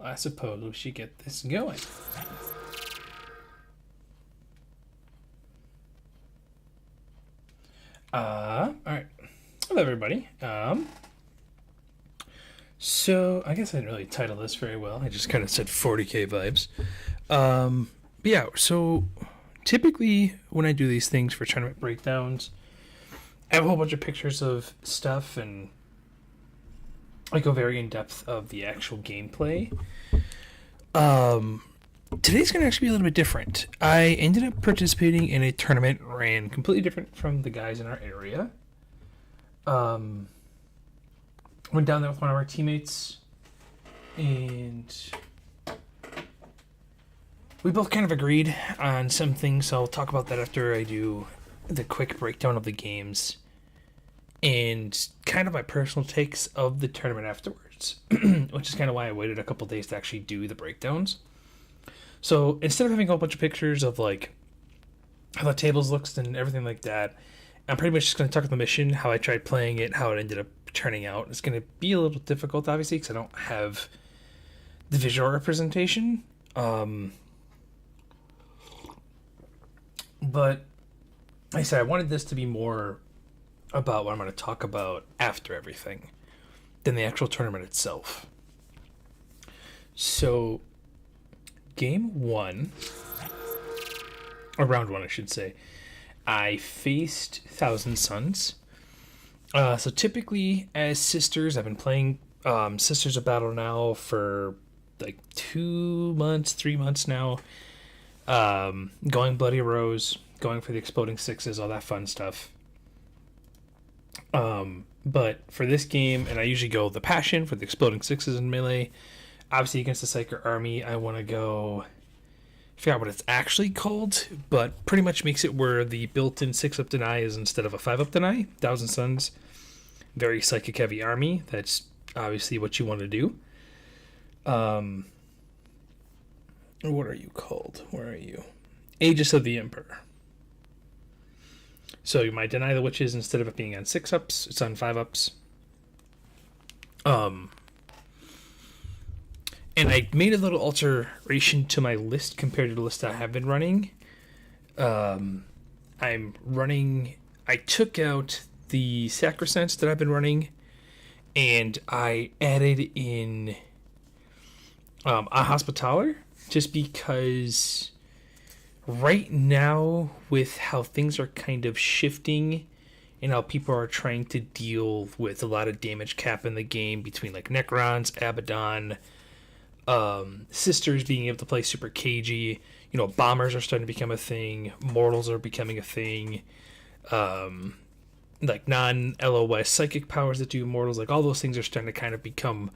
I suppose we should get this going. Alright. Hello, everybody. So, I guess I didn't really title this very well. I just kind of said 40k vibes. But yeah, so typically when I do these things for tournament breakdowns, I have a whole bunch of pictures of stuff and I go very in depth of the actual gameplay. Today's going to actually be a little bit different. I ended up participating in a tournament, ran completely different from the guys in our area. Went down there with one of our teammates, and we both kind of agreed on some things, so I'll talk about that after I do the quick breakdown of the games and kind of my personal takes of the tournament afterwards, which is kind of why I waited a couple days to actually do the breakdowns. So instead of having a whole bunch of pictures of like how the tables looks and everything like that, I'm pretty much just going to talk about the mission, how I tried playing it, how it ended up turning out. It's going to be a little difficult, obviously, because I don't have the visual representation. But like I said, I wanted this to be more about what I'm going to talk about after everything than the actual tournament itself. So, game one, or round one, I should say, I faced Thousand Suns. So typically, as Sisters, I've been playing Sisters of Battle now for like 2 months, 3 months now. Going Bloody Rose, going for the Exploding Sixes, all that fun stuff. But for this game, and I usually go the Passion for the Exploding Sixes in melee. Obviously, against the Psyker Army, I want to go... I forgot what it's actually called, but pretty much makes it where the built-in 6-up deny is instead of a 5-up deny. Thousand Suns, very psychic-heavy army. That's obviously what you want to do. What are you called? Where are you? Aegis of the Emperor. So you might deny the witches instead of it being on 6-ups, it's on 5-ups. And I made a little alteration to my list compared to the list I have been running. I took out the Sacrosanct that I've been running, and I added in a Hospitaller, just because right now, with how things are kind of shifting and how people are trying to deal with a lot of damage cap in the game between like Necrons, Abaddon, Sisters being able to play super cagey, bombers are starting to become a thing, mortals are becoming a thing, like non-LOS psychic powers that do mortals, like all those things are starting to kind of become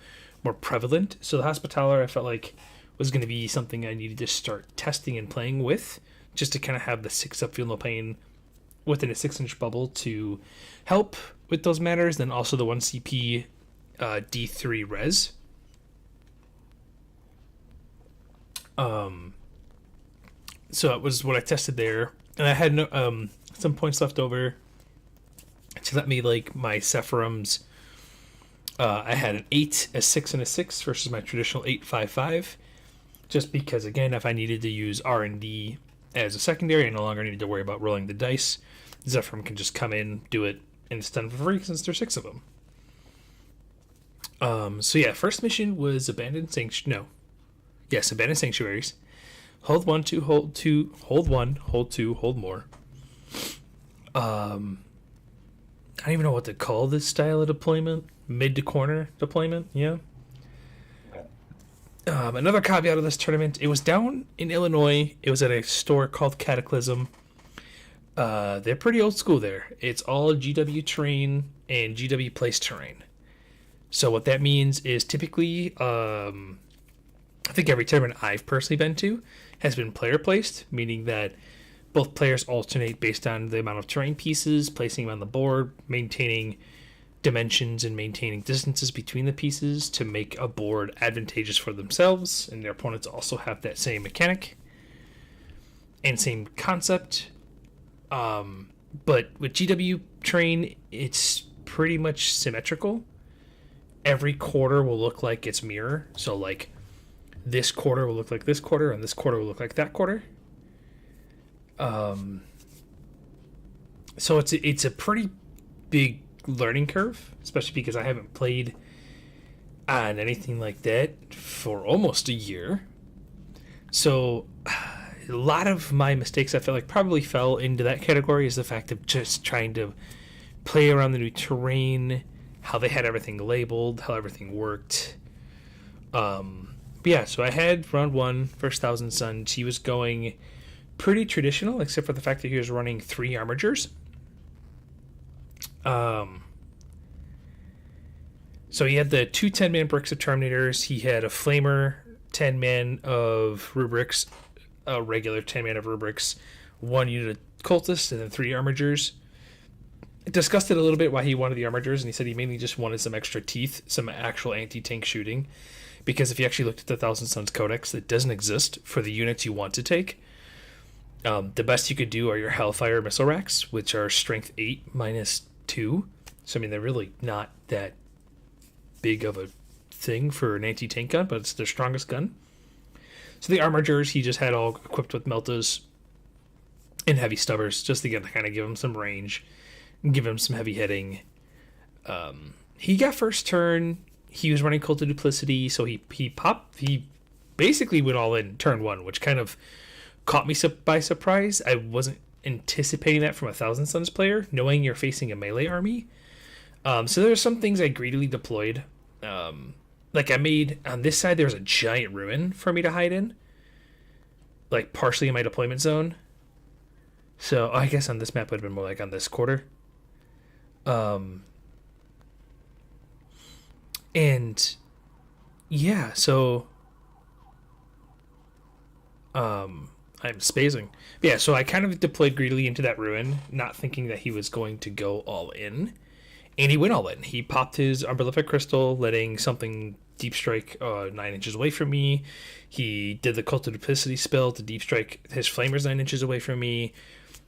more prevalent. So the Hospitaller, I felt like, was going to be something I needed to start testing and playing with, just to kind of have the 6-up Feel No Pain within a 6-inch bubble to help with those matters, then also the 1 CP D3 res. So it was what I tested there, and I had some points left over to let me like my Sephirums. I had an 8, a 6, and a 6 versus my traditional 8-5-5, just because again, if I needed to use R&D as a secondary, I no longer needed to worry about rolling the dice. Zephyrum can just come in, do it, and it's done for free since there's 6 of them. So yeah, first mission was Abandoned Sanctuaries. Hold 1, 2, hold 2, hold 1, hold 2, hold more. I don't even know what to call this style of deployment. Mid to corner deployment, yeah. Another caveat of this tournament, it was down in Illinois. It was at a store called Cataclysm. They're pretty old school there. It's all GW terrain and GW place terrain. So what that means is typically, I think every tournament I've personally been to has been player placed, meaning that both players alternate based on the amount of terrain pieces, placing them on the board, maintaining dimensions and maintaining distances between the pieces to make a board advantageous for themselves, and their opponents also have that same mechanic and same concept. But with GW terrain, it's pretty much symmetrical. Every quarter will look like its mirror, so like this quarter will look like this quarter, and this quarter will look like that quarter. So it's a pretty big learning curve, especially because I haven't played on anything like that for almost a year. So a lot of my mistakes, I feel like, probably fell into that category, is the fact of just trying to play around the new terrain, how they had everything labeled, how everything worked. But But yeah, so I had round one, first Thousand Suns. He was going pretty traditional, except for the fact that he was running 3 armigers. So he had the 2 10-man bricks of Terminators. He had a Flamer 10-man of Rubrics, a regular 10-man of Rubrics, 1 unit of Cultists, and then 3 armigers. Discussed it a little bit why he wanted the armigers, and he said he mainly just wanted some extra teeth, some actual anti-tank shooting, because if you actually looked at the Thousand Suns Codex, it doesn't exist for the units you want to take. The best you could do are your Hellfire missile racks, which are strength 8 minus 2. So I mean, they're really not that big of a thing for an anti-tank gun, but it's their strongest gun. So the armigers he just had all equipped with meltas and heavy stubbers, just to kind of give him some range, give him some heavy hitting. He got first turn. He was running Cult of Duplicity, so he basically went all in turn 1, which kind of caught me by surprise. I wasn't anticipating that from a Thousand Suns player, knowing you're facing a melee army. So there's some things I greedily deployed. Like I made, on this side, there's a giant ruin for me to hide in. Like partially in my deployment zone. So I guess on this map it would have been more like on this quarter. And yeah, so I'm spacing. But yeah, so I kind of deployed greedily into that ruin, not thinking that he was going to go all in. And he went all in. He popped his Umberlific Crystal, letting something deep strike 9 inches away from me. He did the Cult of Duplicity spell to deep strike his Flamers 9 inches away from me.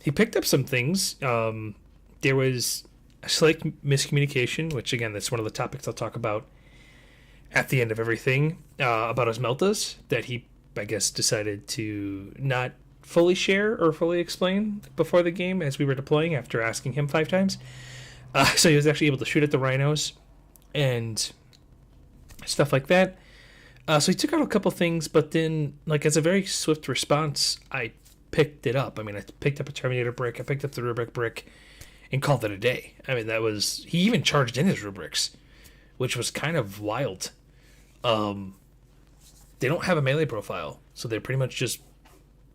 He picked up some things. There was a slight miscommunication, which again, that's one of the topics I'll talk about at the end of everything, about his meltas, that he, I guess, decided to not fully share or fully explain before the game as we were deploying after asking him 5 times. So he was actually able to shoot at the rhinos and stuff like that. So he took out a couple things, but then, like, as a very swift response, I picked it up. I mean, I picked up a Terminator brick, I picked up the Rubric brick, and called it a day. I mean, that was... He even charged in his Rubrics, which was kind of wild. They don't have a melee profile, so they're pretty much just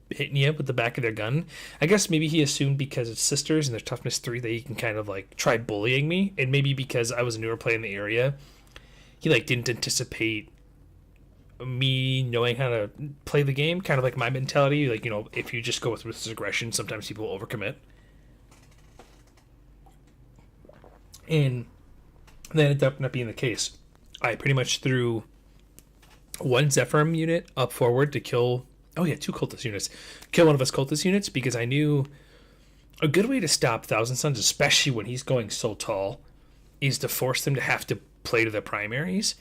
hitting you with the back of their gun. I guess maybe he assumed because it's sisters and their toughness 3 that he can kind of like try bullying me, and maybe because I was a newer player in the area, he like didn't anticipate me knowing how to play the game. Kind of like my mentality, like, you know, if you just go with ruthless aggression, sometimes people will overcommit. And that ended up not being the case. I pretty much threw 1 Zephyrim unit up forward to kill... Oh yeah, 2 cultist units. Kill one of his cultist units, because I knew a good way to stop Thousand Suns, especially when he's going so tall, is to force them to have to play to their primaries.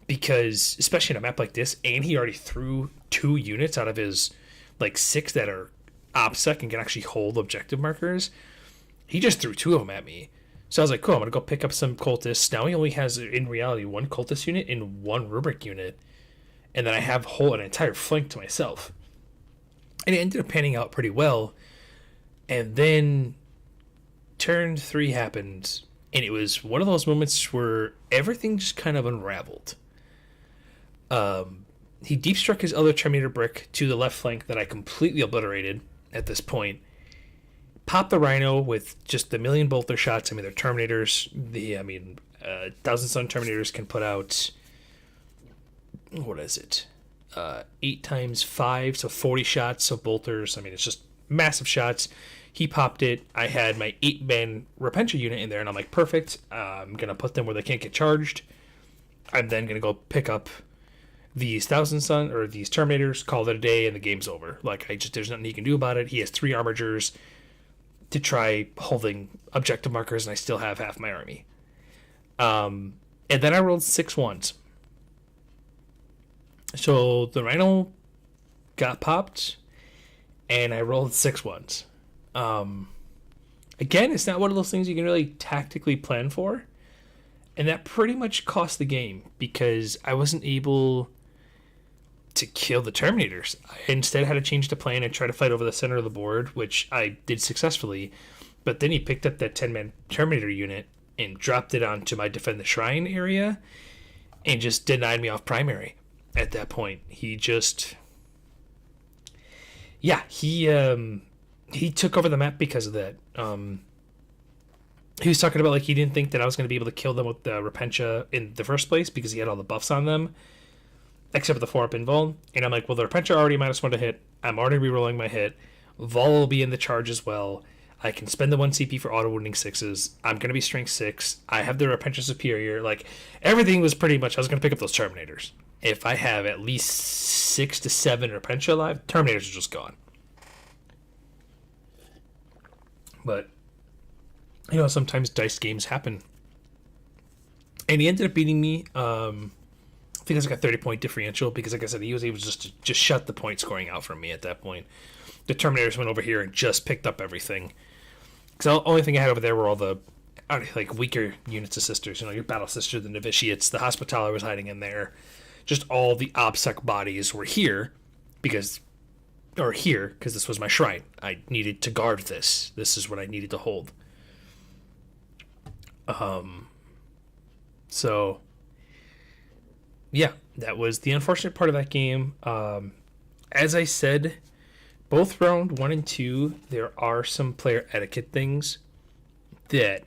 Because, especially in a map like this, and he already threw 2 units out of his like 6 that are OPSEC and can actually hold objective markers. He just threw 2 of them at me. So I was like, cool, I'm going to go pick up some cultists. Now he only has, in reality, 1 cultist unit and 1 Rubric unit. And then I have an entire flank to myself. And it ended up panning out pretty well. And then turn 3 happened. And it was one of those moments where everything just kind of unraveled. He deep struck his other Terminator brick to the left flank that I completely obliterated at this point. Popped the Rhino with just the million bolter shots. I mean, they're Terminators. 1,000 Sun Terminators can put out... What is it? 8 times 5, so 40 shots of bolters. I mean, it's just massive shots. He popped it. I had my 8-man Repentia unit in there, and I'm like, perfect. I'm going to put them where they can't get charged. I'm then going to go pick up these these Terminators, call it a day, and the game's over. Like, there's nothing he can do about it. He has 3 armigers to try holding objective markers, and I still have half my army. And then I rolled 6 1s. So the Rhino got popped, and I rolled 6 1s. Again, it's not one of those things you can really tactically plan for, and that pretty much cost the game, because I wasn't able to kill the Terminators. I instead had to change the plan and try to fight over the center of the board, which I did successfully, but then he picked up that 10-man Terminator unit and dropped it onto my Defend the Shrine area and just denied me off primary. at that point. He just, yeah, he took over the map because of that. He was talking about like he didn't think that I was going to be able to kill them with the Repentia in the first place because he had all the buffs on them, except for the 4-up invul. And I'm like, well, the Repentia already -1 to hit. I'm already rerolling my hit. Vol will be in the charge as well. I can spend the 1 CP for auto wounding 6s. I'm going to be strength 6. I have the Repentia superior. Like, everything was pretty much, I was going to pick up those Terminators. If I have at least 6 to 7 Repentia alive, Terminators are just gone. But, you know, sometimes dice games happen. And he ended up beating me. I think it was like a 30-point differential because, like I said, he was able to just shut the point scoring out from me at that point. The Terminators went over here and just picked up everything. Because the only thing I had over there were all the like weaker units of sisters. You know, your Battle Sister, the Novitiates, the Hospitaller was hiding in there. Just all the OBSEC bodies were here because this was my shrine. I needed to guard this. This is what I needed to hold. So, yeah, that was the unfortunate part of that game. As I said, both round 1 and 2, there are some player etiquette things that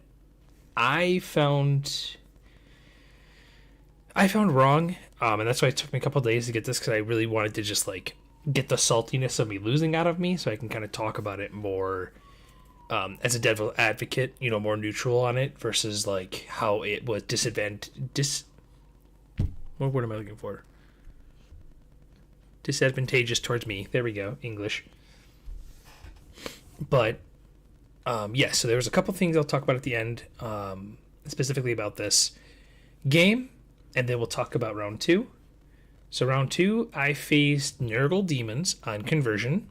I found wrong, and that's why it took me a couple days to get this, because I really wanted to just like get the saltiness of me losing out of me, so I can kind of talk about it more as a devil advocate, you know, more neutral on it versus like how it was what word am I looking for? Disadvantageous towards me. There we go, English. But yeah, so there was a couple things I'll talk about at the end, specifically about this game, and then we'll talk about round 2. So round 2, I faced Nurgle demons on conversion.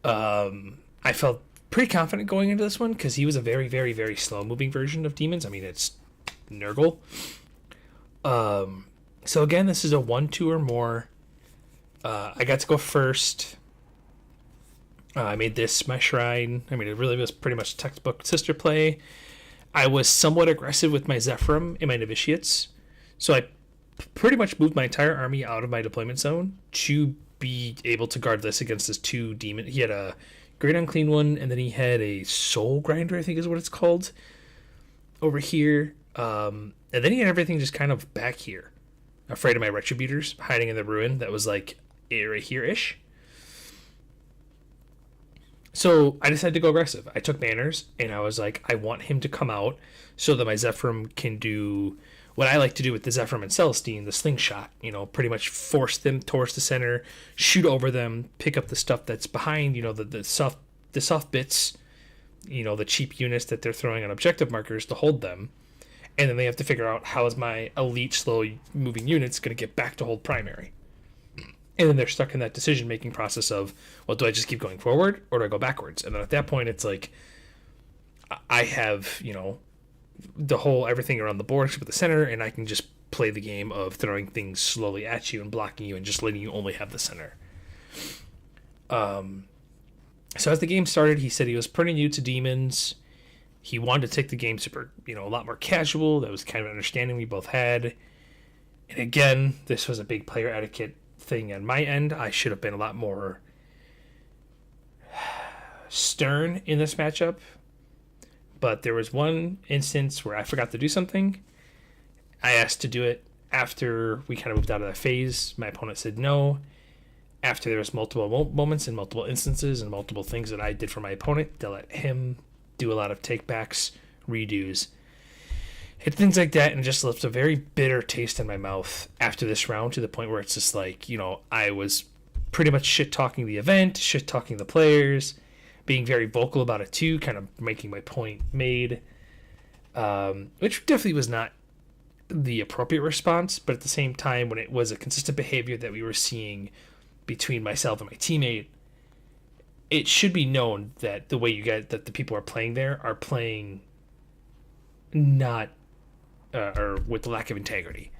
I felt pretty confident going into this one because he was a very, very, very slow moving version of demons. I mean, it's Nurgle. So again, this is a 1-2 or more. I got to go first. I made this my shrine. I mean, it really was pretty much textbook sister play. I was somewhat aggressive with my Zephyrim and my Novitiates. So I pretty much moved my entire army out of my deployment zone to be able to guard this against this 2 demon. He had a Great Unclean one, and then he had a Soul Grinder, I think is what it's called, over here. And then he had everything just kind of back here. Afraid of my Retributors hiding in the ruin that was like right here-ish. So I decided to go aggressive. I took banners, and I was like, I want him to come out so that my Zephyrim can do what I like to do with the Zephyrim and Celestine, the slingshot. You know, pretty much force them towards the center, shoot over them, pick up the stuff that's behind, you know, the soft bits, you know, the cheap units that they're throwing on objective markers to hold them. And then they have to figure out how is my elite slow moving units going to get back to hold primary. And then they're stuck in that decision-making process of, well, do I just keep going forward or do I go backwards? And then at that point, it's like, I have, you know, the whole everything around the board except the center, and I can just play the game of throwing things slowly at you and blocking you and just letting you only have the center. So as the game started, he said he was pretty new to demons. He wanted to take the game super, you know, a lot more casual. That was kind of an understanding we both had. And again, this was a big player etiquette thing on my end. I should have been a lot more stern in this matchup. But there was one instance where I forgot to do something. I asked to do it after we kind of moved out of that phase. My opponent said no. After there was multiple moments and multiple instances and multiple things that I did for my opponent, to let him do a lot of takebacks, redos, hit things like that, and just left a very bitter taste in my mouth after this round, to the point where it's just like, you know, I was pretty much shit-talking the event, shit-talking the players, being very vocal about it too, kind of making my point made, which definitely was not the appropriate response, but at the same time, when it was a consistent behavior that we were seeing between myself and my teammate, it should be known that the way you get that the people are playing there are playing not or with the lack of integrity.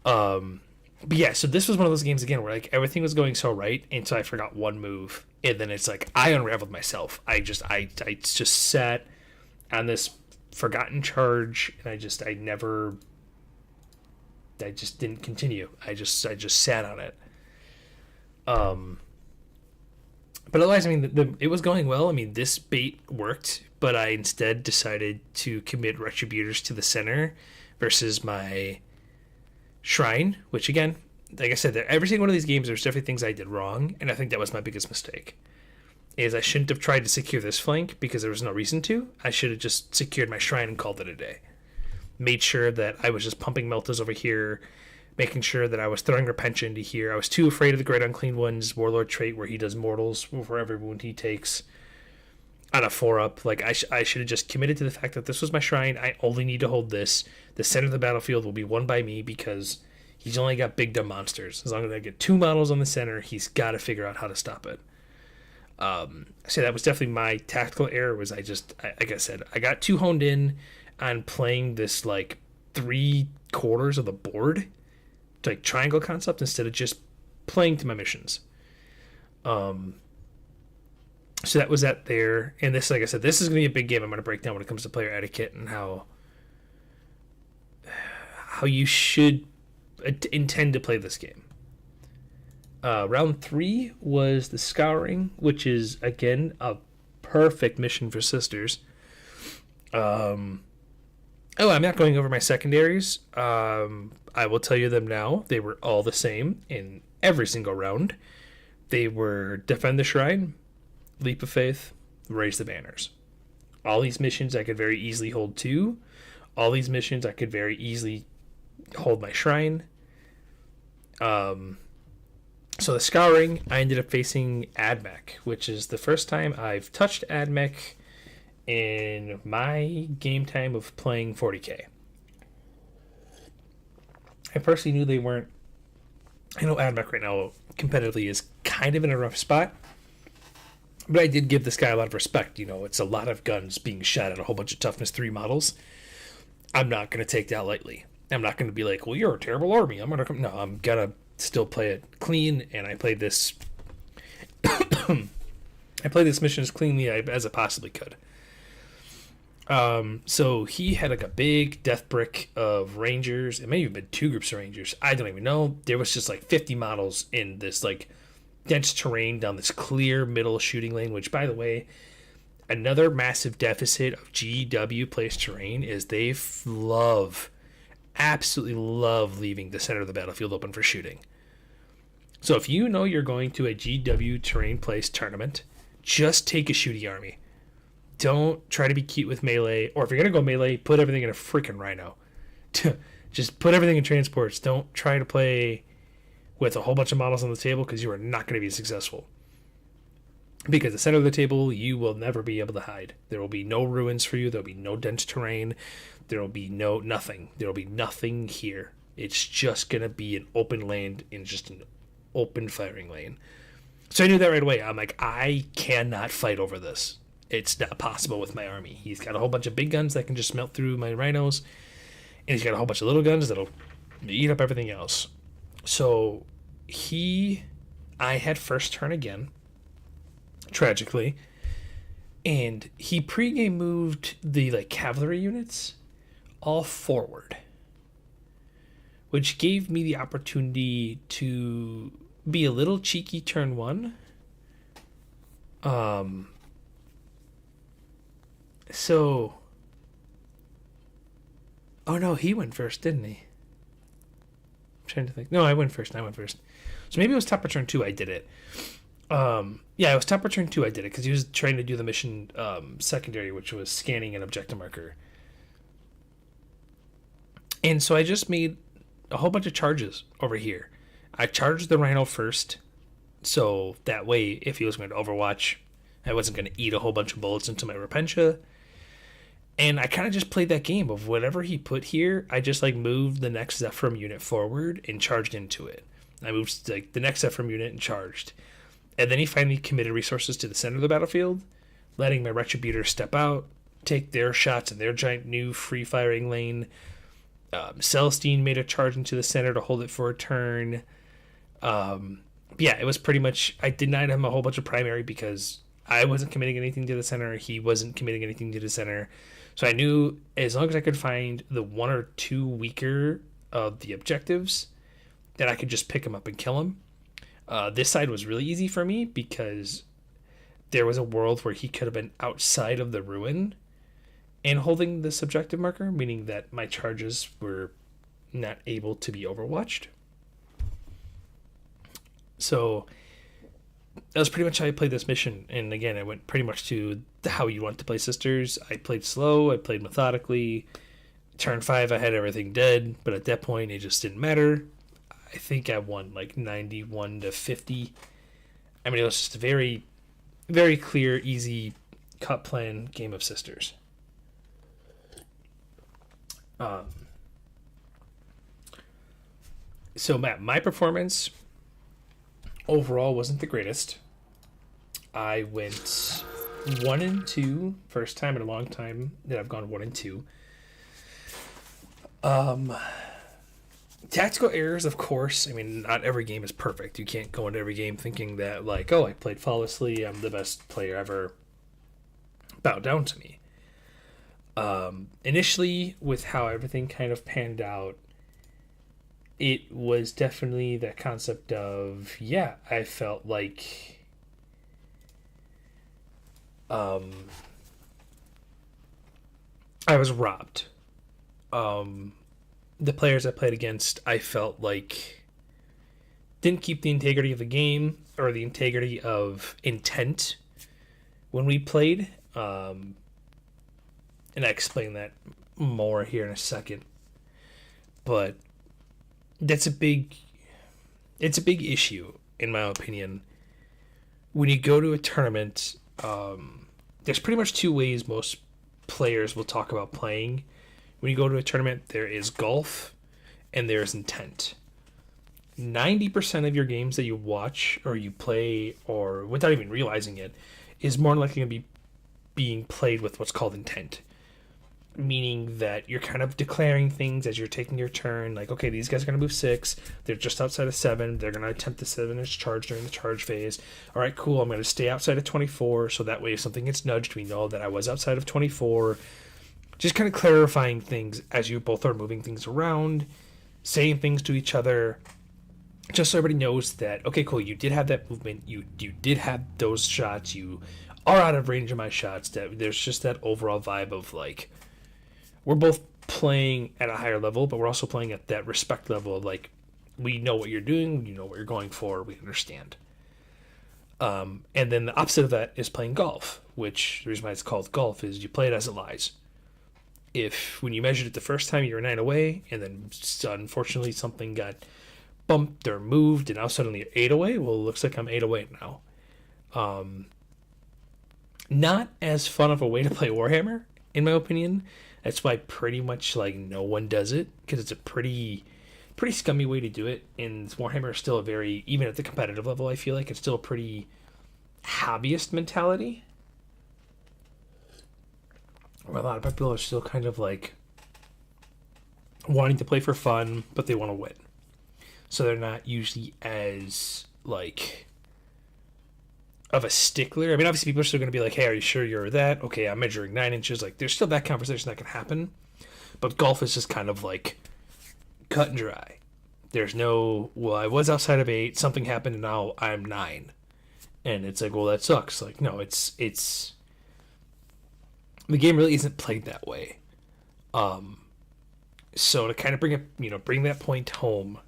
But yeah, so this was one of those games again where like everything was going so right until I forgot one move, and then it's like I unraveled myself. I just sat on this forgotten charge, and I never I just didn't continue. I just sat on it. Um, but otherwise, I mean, it was going well. I mean, this bait worked, but I instead decided to commit Retributors to the center versus my Shrine, which again, like I said, every single one of these games, there's definitely things I did wrong, and I think that was my biggest mistake. Is I shouldn't have tried to secure this flank because there was no reason to. I should have just secured my Shrine and called it a day. Made sure that I was just pumping Meltas over here, making sure that I was throwing Repentia into here. I was too afraid of the Great Unclean One's Warlord trait where he does mortals for every wound he takes on a 4-up. Like, I should have just committed to the fact that this was my Shrine. I only need to hold this. The center of the battlefield will be won by me because he's only got big dumb monsters. As long as I get 2 models on the center, he's got to figure out how to stop it. So that was definitely my tactical error. Was like I said, I got too honed in on playing this like 3/4 of the board, like triangle concept, instead of just playing to my missions. So that was that there. And this, like I said, this is going to be a big game I'm going to break down when it comes to player etiquette and how you should intend to play this game. Round 3 was the Scouring, which is, again, a perfect mission for Sisters. I'm not going over my secondaries. I will tell you them now. They were all the same in every single round. They were Defend the Shrine, Leap of Faith, Raise the Banners. All these missions I could very easily hold 2. All these missions I could very easily hold my Shrine. So the Scouring, I ended up facing Admech, which is the first time I've touched Admech in my game time of playing 40k. I personally knew they weren't... I know Admech right now competitively is kind of in a rough spot, but I did give this guy a lot of respect. You know, it's a lot of guns being shot at a whole bunch of toughness 3 models. I'm not going to take that lightly. I'm not going to be like, well, you're a terrible army. I'm going to come... No, I'm going to still play it clean, and I played this I played this mission as cleanly as I possibly could. So he had like a big death brick of Rangers. It may have been 2 groups of Rangers. I don't even know. There was just like 50 models in this like dense terrain down this clear middle shooting lane, which, by the way, another massive deficit of GW placed terrain is they absolutely love leaving the center of the battlefield open for shooting. So if you know you're going to a GW terrain placed tournament, just take a shooty army. Don't try to be cute with melee, or if you're going to go melee, put everything in a freaking Rhino. Just put everything in transports. Don't try to play with a whole bunch of models on the table, because you are not going to be successful. Because the center of the table, you will never be able to hide. There will be no ruins for you. There will be no dense terrain. There will be nothing. There will be nothing here. It's just going to be an open land in just an open firing lane. So I knew that right away. I'm like, I cannot fight over this. It's not possible with my army. He's got a whole bunch of big guns that can just melt through my Rhinos, and he's got a whole bunch of little guns that'll eat up everything else. So I had first turn again, tragically, and he pregame moved the like cavalry units all forward, which gave me the opportunity to be a little cheeky turn 1. So, oh no, he went first, didn't he? I'm trying to think. No, I went first. So maybe it was top of turn 2 I did it. Yeah, it was top of turn 2 I did it, because he was trying to do the mission secondary, which was scanning an objective marker. And so I just made a whole bunch of charges over here. I charged the Rhino first, so that way, if he was going to Overwatch, I wasn't going to eat a whole bunch of bullets into my Repentia. And I kind of just played that game of whatever he put here, I just like moved the next Zephyrum unit forward and charged into it. I moved like the next Zephyrum unit and charged. And then he finally committed resources to the center of the battlefield, letting my Retributors step out, take their shots in their giant new free-firing lane. Celestine made a charge into the center to hold it for a turn. Yeah, it was pretty much... I denied him a whole bunch of primary because I wasn't committing anything to the center. He wasn't committing anything to the center. So I knew as long as I could find the 1 or 2 weaker of the objectives, then I could just pick them up and kill him. This side was really easy for me because there was a world where he could have been outside of the ruin and holding this objective marker, meaning that my charges were not able to be overwatched. So that was pretty much how I played this mission. And again, I went pretty much to how you want to play Sisters. I played slow, I played methodically. Turn 5, I had everything dead, but at that point, it just didn't matter. I think I won like 91 to 50. I mean, it was just a very, very clear, easy cut plan game of Sisters. So, Matt, my performance overall wasn't the greatest. I went 1-2, first time in a long time that I've gone 1-2. Tactical errors, of course. I mean, not every game is perfect. You can't go into every game thinking that, like, oh, I played flawlessly, I'm the best player ever. Bow down to me. Initially, with how everything kind of panned out, it was definitely that concept of, yeah, I felt like I was robbed. The players I played against, I felt like didn't keep the integrity of the game or the integrity of intent when we played. And I explain that more here in a second. But it's a big issue, in my opinion. When you go to a tournament, there's pretty much two ways most players will talk about playing. When you go to a tournament, there is golf and there's intent. 90% of your games that you watch or you play, or without even realizing it, is more likely going to be being played with what's called intent. Meaning that you're kind of declaring things as you're taking your turn. Like, okay, these guys are going to move 6. They're just outside of 7. They're going to attempt the 7-inch charge during the charge phase. All right, cool. I'm going to stay outside of 24. So that way if something gets nudged, we know that I was outside of 24. Just kind of clarifying things as you both are moving things around, saying things to each other, just so everybody knows that, okay, cool, you did have that movement, you did have those shots, you are out of range of my shots. That there's just that overall vibe of, like, we're both playing at a higher level, but we're also playing at that respect level of, like, we know what you're doing, you know what you're going for, we understand. And then the opposite of that is playing golf, which the reason why it's called golf is you play it as it lies. If when you measured it the first time you were 9 away, and then unfortunately something got bumped or moved, and now suddenly you're 8 away, well, it looks like I'm 8 away now. Not as fun of a way to play Warhammer, in my opinion. That's why pretty much like no one does it, because it's a pretty scummy way to do it. And Warhammer is still a very, even at the competitive level, I feel like it's still a pretty hobbyist mentality. Where a lot of people are still kind of like wanting to play for fun, but they want to win. So they're not usually as like of a stickler. I mean, obviously people are still going to be like, hey, are you sure you're that? Okay, I'm measuring 9 inches. Like, there's still that conversation that can happen. But golf is just kind of like cut and dry. There's no, well, I was outside of 8, something happened, and now I'm 9. And it's like, well, that sucks. Like, no, it's the game really isn't played that way. So to kind of bring that point home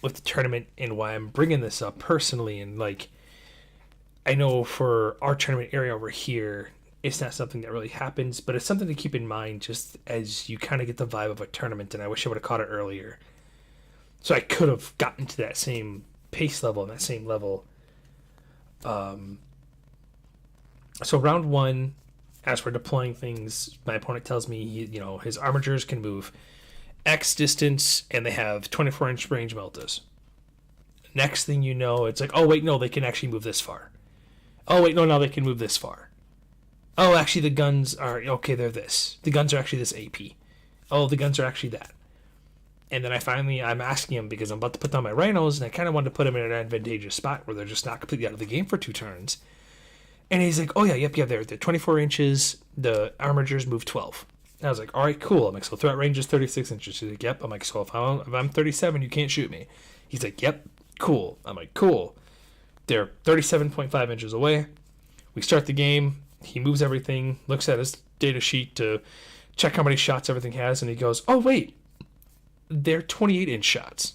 with the tournament and why I'm bringing this up personally, and like, I know for our tournament area over here, it's not something that really happens, but it's something to keep in mind just as you kind of get the vibe of a tournament, and I wish I would have caught it earlier. So I could have gotten to that same pace level and that same level. So round 1, as we're deploying things, my opponent tells me his armatures can move X distance and they have 24-inch range meltas. Next thing you know, it's like, oh wait, no, they can actually move this far. Oh wait, no, now they can move this far. Oh, actually the guns are, okay, they're this. The guns are actually this AP. Oh, the guns are actually that. And then I'm asking him, because I'm about to put down my rhinos, and I kind of wanted to put them in an advantageous spot where they're just not completely out of the game for 2 turns. And he's like, oh yeah, they're 24 inches, the armatures move 12. And I was like, all right, cool. I'm like, so threat range is 36 inches. He's like, yep. I'm like, so if I'm 37, you can't shoot me. He's like, yep, cool. I'm like, cool. They're 37.5 inches away. We start the game. He moves everything, looks at his data sheet to check how many shots everything has, and he goes, oh, wait, they're 28-inch shots.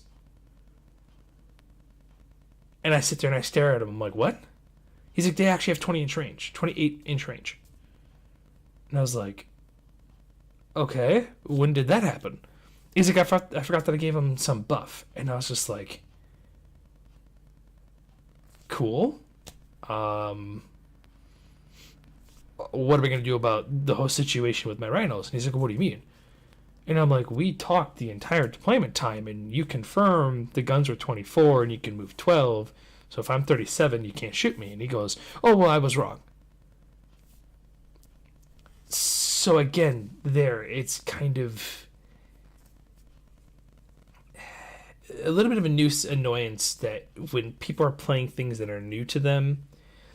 And I sit there and I stare at him. I'm like, what? He's like, they actually have 20-inch range, 28-inch range. And I was like, okay, when did that happen? He's like, I forgot that I gave him some buff. And I was just like, cool. What are we going to do about the whole situation with my rhinos? And he's like, what do you mean? And I'm like, we talked the entire deployment time, and you confirmed the guns were 24 and you can move 12. So if I'm 37, you can't shoot me. And he goes, oh, well, I was wrong. So again, it's kind of a little bit of a new annoyance that when people are playing things that are new to them.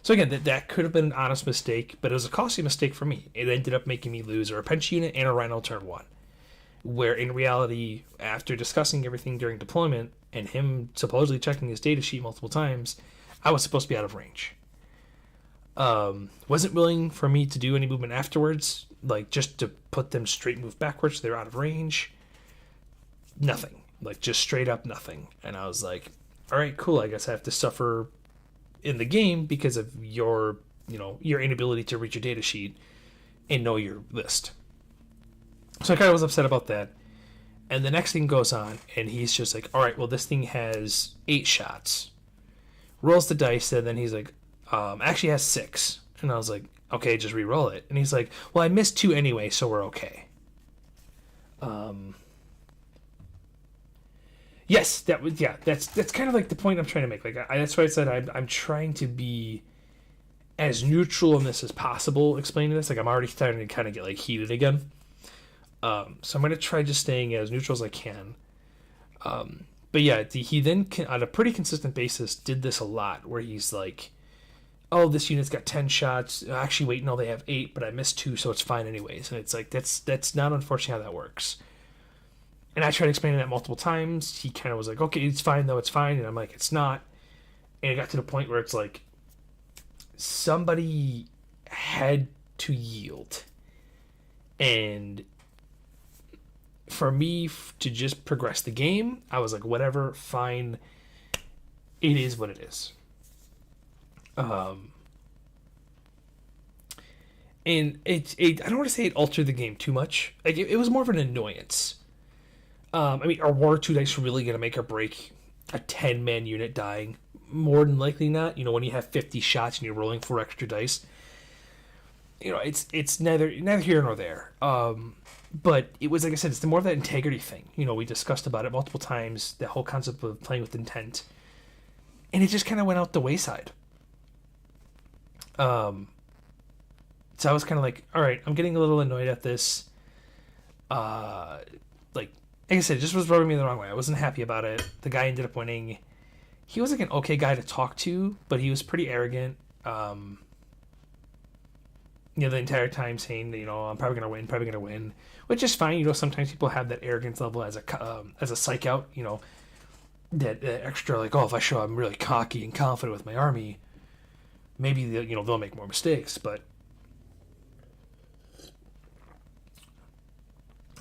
So again, that could have been an honest mistake, but it was a costly mistake for me. It ended up making me lose a Repentia unit and a Rhino turn 1. Where in reality, after discussing everything during deployment and him supposedly checking his data sheet multiple times, I was supposed to be out of range. Wasn't willing for me to do any movement afterwards, like just to put them straight move backwards so they're out of range. Nothing. Like just straight up nothing. And I was like, all right, cool. I guess I have to suffer in the game because of your inability to read your data sheet and know your list. So I kind of was upset about that. And the next thing goes on, and he's just like, all right, well, this thing has 8 shots. Rolls the dice, and then he's like, actually has 6. And I was like, okay, just re-roll it. And he's like, well, I missed 2 anyway, so we're okay. Yes, that's kind of like the point I'm trying to make. Like, that's why I said I'm trying to be as neutral in this as possible explaining this. Like, I'm already starting to kind of get, like, heated again. So I'm going to try just staying as neutral as I can. But yeah, he then, on a pretty consistent basis, did this a lot, where he's like, oh, this unit's got 10 shots. Actually, wait, no, they have 8, but I missed 2, so it's fine anyways. And it's like, that's not unfortunately how that works. And I tried explaining that multiple times. He kind of was like, okay, it's fine, though, it's fine. And I'm like, it's not. And it got to the point where it's like, somebody had to yield. And for me to just progress the game, I was like, whatever, fine. It is what it is. And I don't want to say it altered the game too much. Like, it was more of an annoyance. I mean, are 1 or 2 dice really going to make or break a 10-man unit dying? More than likely not. You know, when you have 50 shots and you're rolling 4 extra dice, you know, it's neither here nor there. But it was, like I said, it's more of that integrity thing. You know, we discussed about it multiple times, the whole concept of playing with intent. And it just kind of went out the wayside. So I was kind of like, all right, I'm getting a little annoyed at this. Like I said, it just was rubbing me the wrong way. I wasn't happy about it. The guy ended up winning. He was like an okay guy to talk to, but he was pretty arrogant. The entire time saying that, I'm probably going to win, which is fine. Sometimes people have that arrogance level as a psych out, that extra, like, oh, if I show I'm really cocky and confident with my army, maybe they'll make more mistakes, but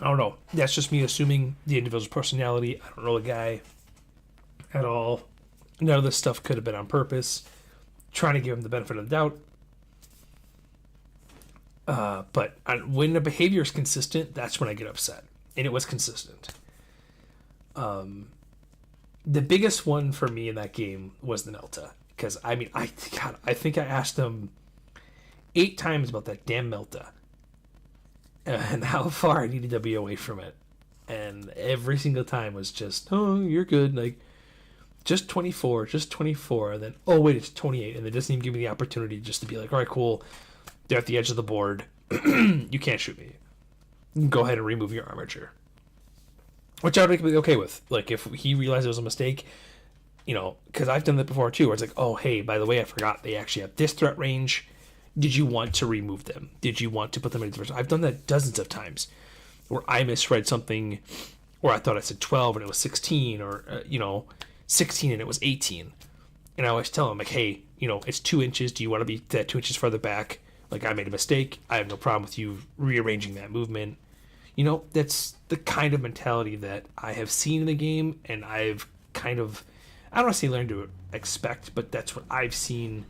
I don't know. That's just me assuming the individual's personality. I don't know the guy at all. None of this stuff could have been on purpose. Trying to give him the benefit of the doubt. But when the behavior is consistent, that's when I get upset. And it was consistent. The biggest one for me in that game was the Melta. Because, I mean, I think I asked him 8 times about that damn Melta. And how far I needed to be away from it. And every single time was just, oh, you're good. Like, just 24. And then, oh, wait, it's 28. And they doesn't even give me the opportunity just to be like, all right, cool. They're at the edge of the board. You can't shoot me. You can go ahead and remove your armature. Which I would be okay with. Like, if he realized it was a mistake, because I've done that before too, where it's like, oh, hey, by the way, I forgot they actually have this threat range. Did you want to remove them? Did you want to put them in a different? I've done that dozens of times where I misread something, or I thought I said 12 and it was 16, or 16 and it was 18. And I always tell them, like, hey, it's 2 inches. Do you want to be that 2 inches further back? Like, I made a mistake. I have no problem with you rearranging that movement. That's the kind of mentality that I have seen in the game, and I've kind of, I don't want to say learned to expect, but that's what I've seen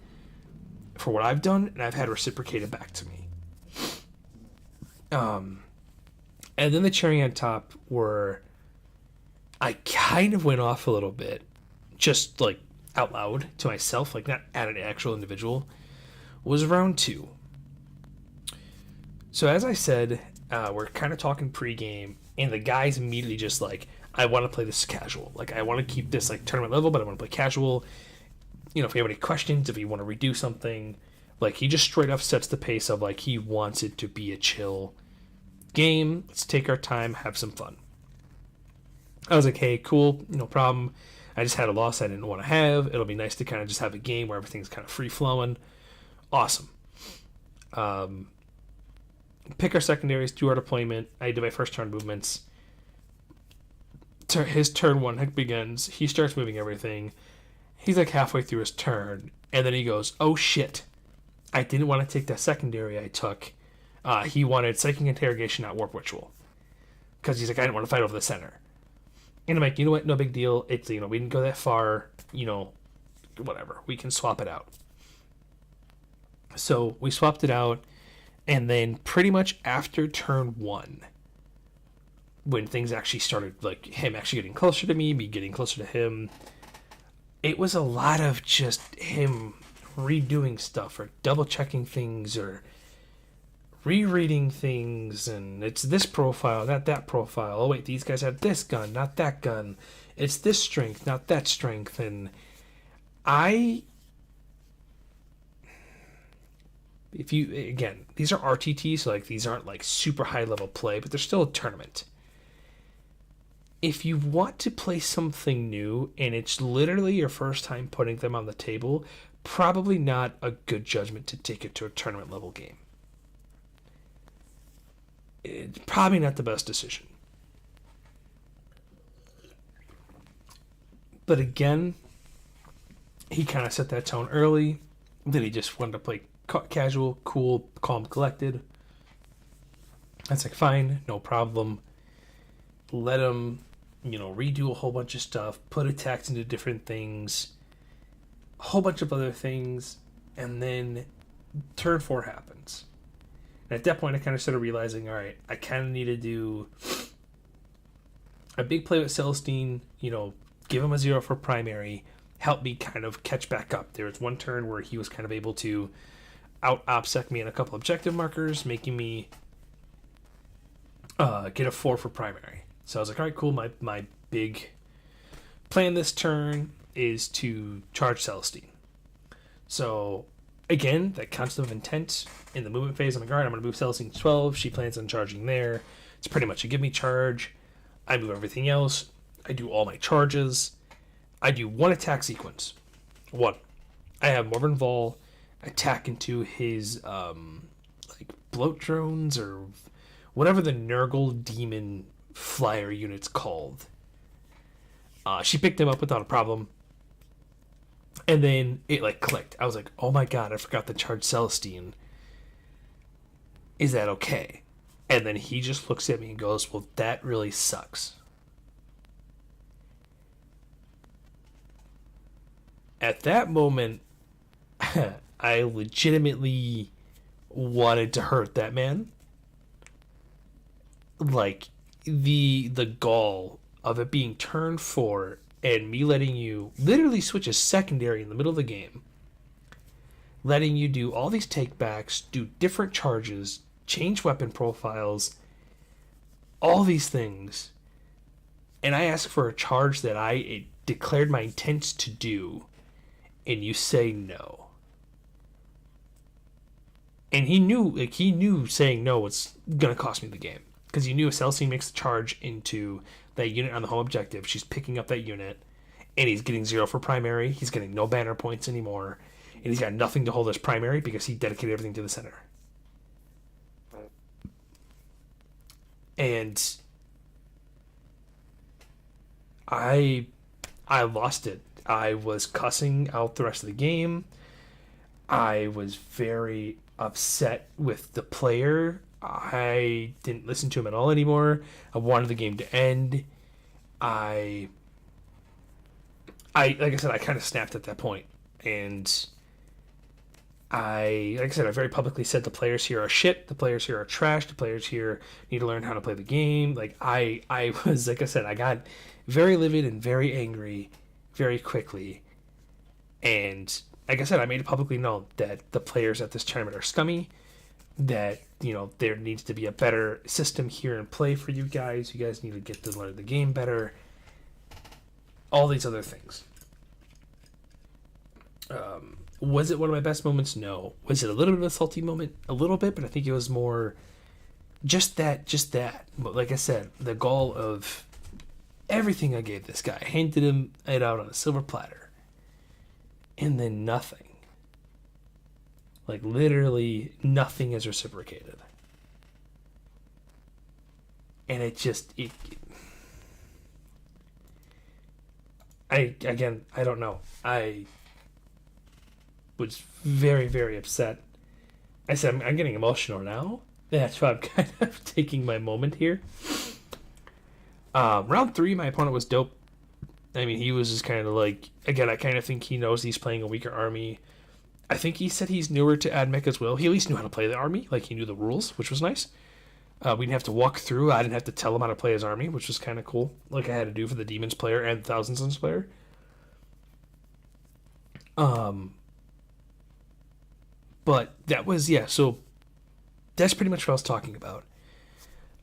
for what I've done, and I've had reciprocated back to me. And then the cherry on top were, I kind of went off a little bit, just like out loud to myself, like not at an actual individual, was round 2. So as I said, we're kind of talking pregame, and the guy's immediately just like, I want to play this casual. Like, I want to keep this like tournament level, but I want to play casual. If you have any questions, if you want to redo something, like, he just straight up sets the pace of like, he wants it to be a chill game. Let's take our time, have some fun. I was like, hey, cool, no problem. I just had a loss I didn't want to have. It'll be nice to kind of just have a game where everything's kind of free flowing. Awesome. Pick our secondaries, do our deployment. I do my first turn movements. His turn 1 begins. He starts moving everything. He's like halfway through his turn, and then he goes, oh shit, I didn't want to take that secondary I took. He wanted Psychic Interrogation, not Warp Ritual. Because he's like, I didn't want to fight over the center. And I'm like, you know what, no big deal. It's, we didn't go that far, whatever. We can swap it out. So we swapped it out, and then pretty much after turn 1, when things actually started, like him actually getting closer to me getting closer to him, it was a lot of just him redoing stuff or double checking things or rereading things, and it's this profile, not that profile. Oh wait, these guys have this gun, not that gun. It's this strength, not that strength. And these are RTTs, so like these aren't like super high level play, but they're still a tournament. If you want to play something new and it's literally your first time putting them on the table, probably not a good judgment to take it to a tournament level game. It's probably not the best decision. But again, he kind of set that tone early, that he just wanted to play casual, cool, calm, collected. That's like, fine, no problem. Let him, redo a whole bunch of stuff, put attacks into different things, a whole bunch of other things, and then turn 4 happens. And at that point, I kind of started realizing, all right, I kind of need to do a big play with Celestine, give him a 0 for primary, help me kind of catch back up. There was one turn where he was kind of able to out-OPSEC me in a couple objective markers, making me get a 4 for primary. So I was like, all right, cool. My big plan this turn is to charge Celestine. So again, that concept of intent in the movement phase, I'm like, all right, I'm going to move Celestine to 12. She plans on charging there. It's pretty much a give me charge. I move everything else. I do all my charges. I do one attack sequence. One. I have Morven Vol attack into his bloat drones or whatever the Nurgle demon flyer unit's called. She picked him up without a problem. And then it clicked. I was like, oh my god, I forgot to charge Celestine. Is that okay? And then he just looks at me and goes, well, that really sucks. At that moment, I legitimately wanted to hurt that man. Like, the gall of it being turn 4 and me letting you literally switch a secondary in the middle of the game, letting you do all these takebacks, do different charges, change weapon profiles, all these things, and I ask for a charge that I declared my intent to do, and you say no. And he knew saying no was going to cost me the game. Because he knew if Celestine makes the charge into that unit on the home objective, she's picking up that unit, and he's getting 0 for primary. He's getting no banner points anymore. and he's got nothing to hold as primary because he dedicated everything to the center. And I lost it. I was cussing out the rest of the game. I was very upset with the player. I didn't listen to him at all anymore. I wanted the game to end. I like I said, I kind of snapped at that point, and like I said, I very publicly said the players here are shit. The players here are trash. The players here need to learn how to play the game. Like I was, like I said, I got very livid and very angry very quickly, and like I said, I made it publicly known that the players at this tournament are scummy, that, you know, there needs to be a better system here in play for you guys. You guys need to get to learn the game better. All these other things. Was it one of my best moments? No. Was it a little bit of a salty moment? A little bit, but I think it was more just that. But like I said, the gall of everything I gave this guy, handed him it out on a silver platter, and then nothing. Like, literally nothing is reciprocated. And it just... I don't know. I was very, very upset. I said, I'm getting emotional now. That's why I'm kind of taking my moment here. Round 3, my opponent was dope. I mean, he was just kind of like... Again, I kind of think he knows he's playing a weaker army. I think he said he's newer to AdMech as well. He at least knew how to play the army. Like, he knew the rules, which was nice. We didn't have to walk through. I didn't have to tell him how to play his army, which was kind of cool. Like I had to do for the Demons player and the Thousand Suns player. But that was, yeah, so that's pretty much what I was talking about.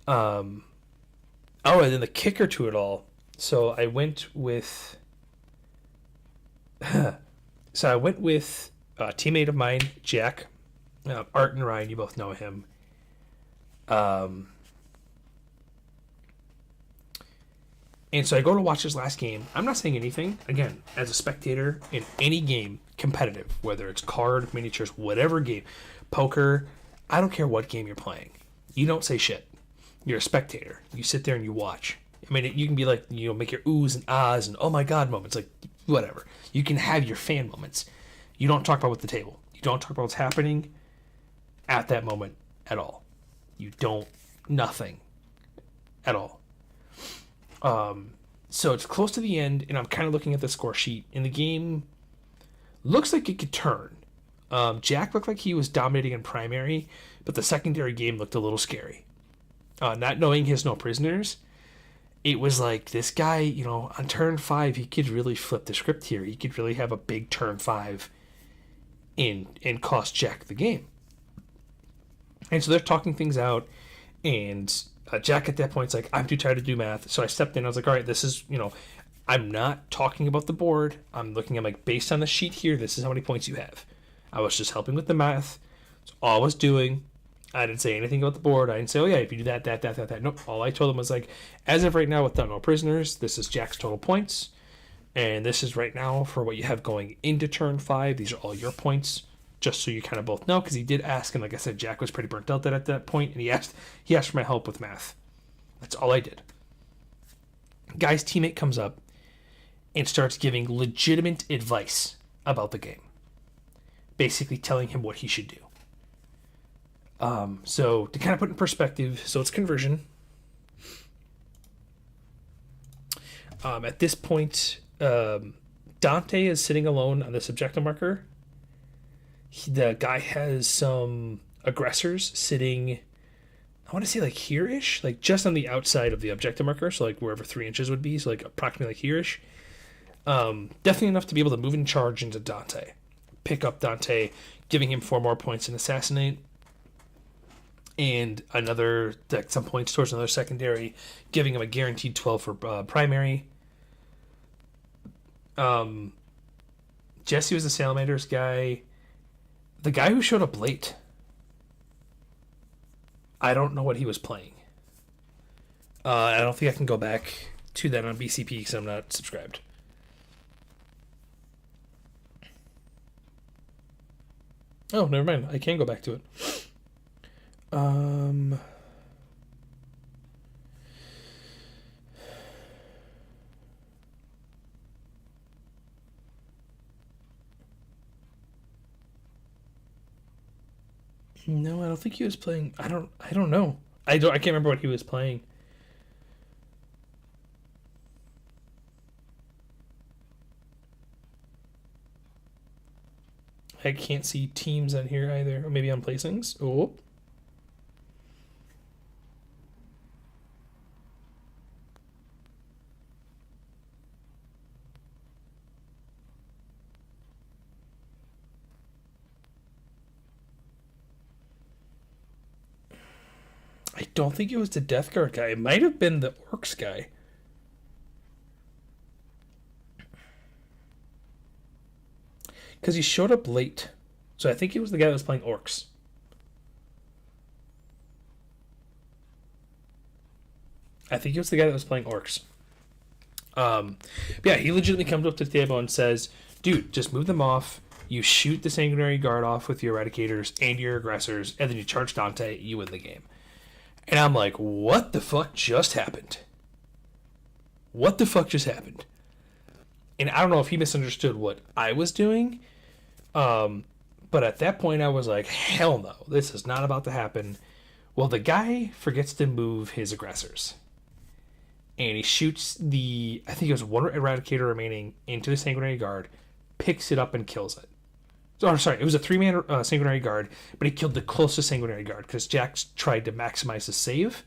And then the kicker to it all. So I went with... a teammate of mine, Jack. Art and Ryan, you both know him. And so I go to watch his last game. I'm not saying anything. Again, as a spectator in any game, competitive, whether it's card, miniatures, whatever game, poker, I don't care what game you're playing. You don't say shit. You're a spectator. You sit there and you watch. I mean, you can be like, you know, make your oohs and ahs and oh my god moments, like whatever. You can have your fan moments. You don't talk about what's the table. You don't talk about what's happening at that moment at all. You don't, nothing at all. So it's close to the end, and I'm kind of looking at the score sheet, and the game looks like it could turn. Jack looked like he was dominating in primary, but the secondary game looked a little scary. Not knowing his no prisoners, it was like this guy, you know, on turn 5, he could really flip the script here. He could really have a big turn 5 and cost Jack the game. And so they're talking things out, and Jack at that point is like, I'm too tired to do math. So I stepped in. I was like, all right, this is, you know, I'm not talking about the board. I'm looking at, like, based on the sheet here, this is how many points you have. I was just helping with the math. That's all I was doing. I didn't say anything about the board. I didn't say, oh yeah, if you do that. Nope. All I told him was like, as of right now, without no prisoners, this is Jack's total points. And this is right now for what you have going into turn 5. These are all your points. Just so you kind of both know, because he did ask, and like I said, Jack was pretty burnt out at that point, and he asked for my help with math. That's all I did. Guy's teammate comes up and starts giving legitimate advice about the game, basically telling him what he should do. So to kind of put in perspective, so it's conversion. At this point, Dante is sitting alone on this objective marker. The guy has some aggressors sitting, I want to say like here-ish, like just on the outside of the objective marker, so like wherever 3 inches would be, so like approximately like here-ish. Definitely enough to be able to move and charge into Dante. Pick up Dante, giving him 4 more points and assassinate. And another, like some points towards another secondary, giving him a guaranteed 12 for primary. Jesse was the Salamanders guy. The guy who showed up late, I don't know what he was playing. I don't think I can go back to that on BCP because I'm not subscribed. Oh, never mind. I can go back to it. Um, no, I don't think he was playing. I don't know. I can't remember what he was playing. I can't see teams on here either. Or maybe on placings. Oh, I don't think it was the Death Guard guy. It might have been the Orcs guy. Because he showed up late. So I think it was the guy that was playing Orcs. I think it was the guy that was playing Orcs. Yeah, he legitimately comes up to the table and says, dude, just move them off. You shoot the Sanguinary Guard off with your Eradicators and your Aggressors, and then you charge Dante, you win the game. And I'm like, what the fuck just happened? What the fuck just happened? And I don't know if he misunderstood what I was doing, but at that point I was like, hell no, this is not about to happen. Well, the guy forgets to move his Aggressors. And he shoots I think it was one Eradicator remaining into the Sanguinary Guard, picks it up and kills it. Oh, sorry, it was a 3-man Sanguinary Guard, but he killed the closest Sanguinary Guard because Jack tried to maximize his save.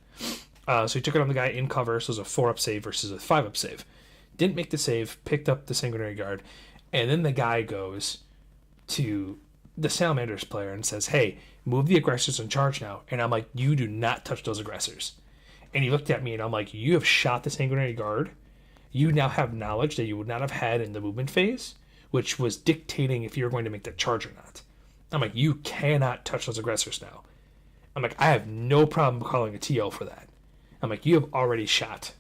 So he took it on the guy in cover, so it was a 4-up save versus a 5-up save. Didn't make the save, picked up the Sanguinary Guard, and then the guy goes to the Salamanders player and says, hey, move the Aggressors in charge now. And I'm like, you do not touch those Aggressors. And he looked at me and I'm like, you have shot the Sanguinary Guard. You now have knowledge that you would not have had in the movement phase, which was dictating if you're going to make that charge or not. I'm like, you cannot touch those Aggressors now. I'm like, I have no problem calling a TO for that. I'm like, you have already shot.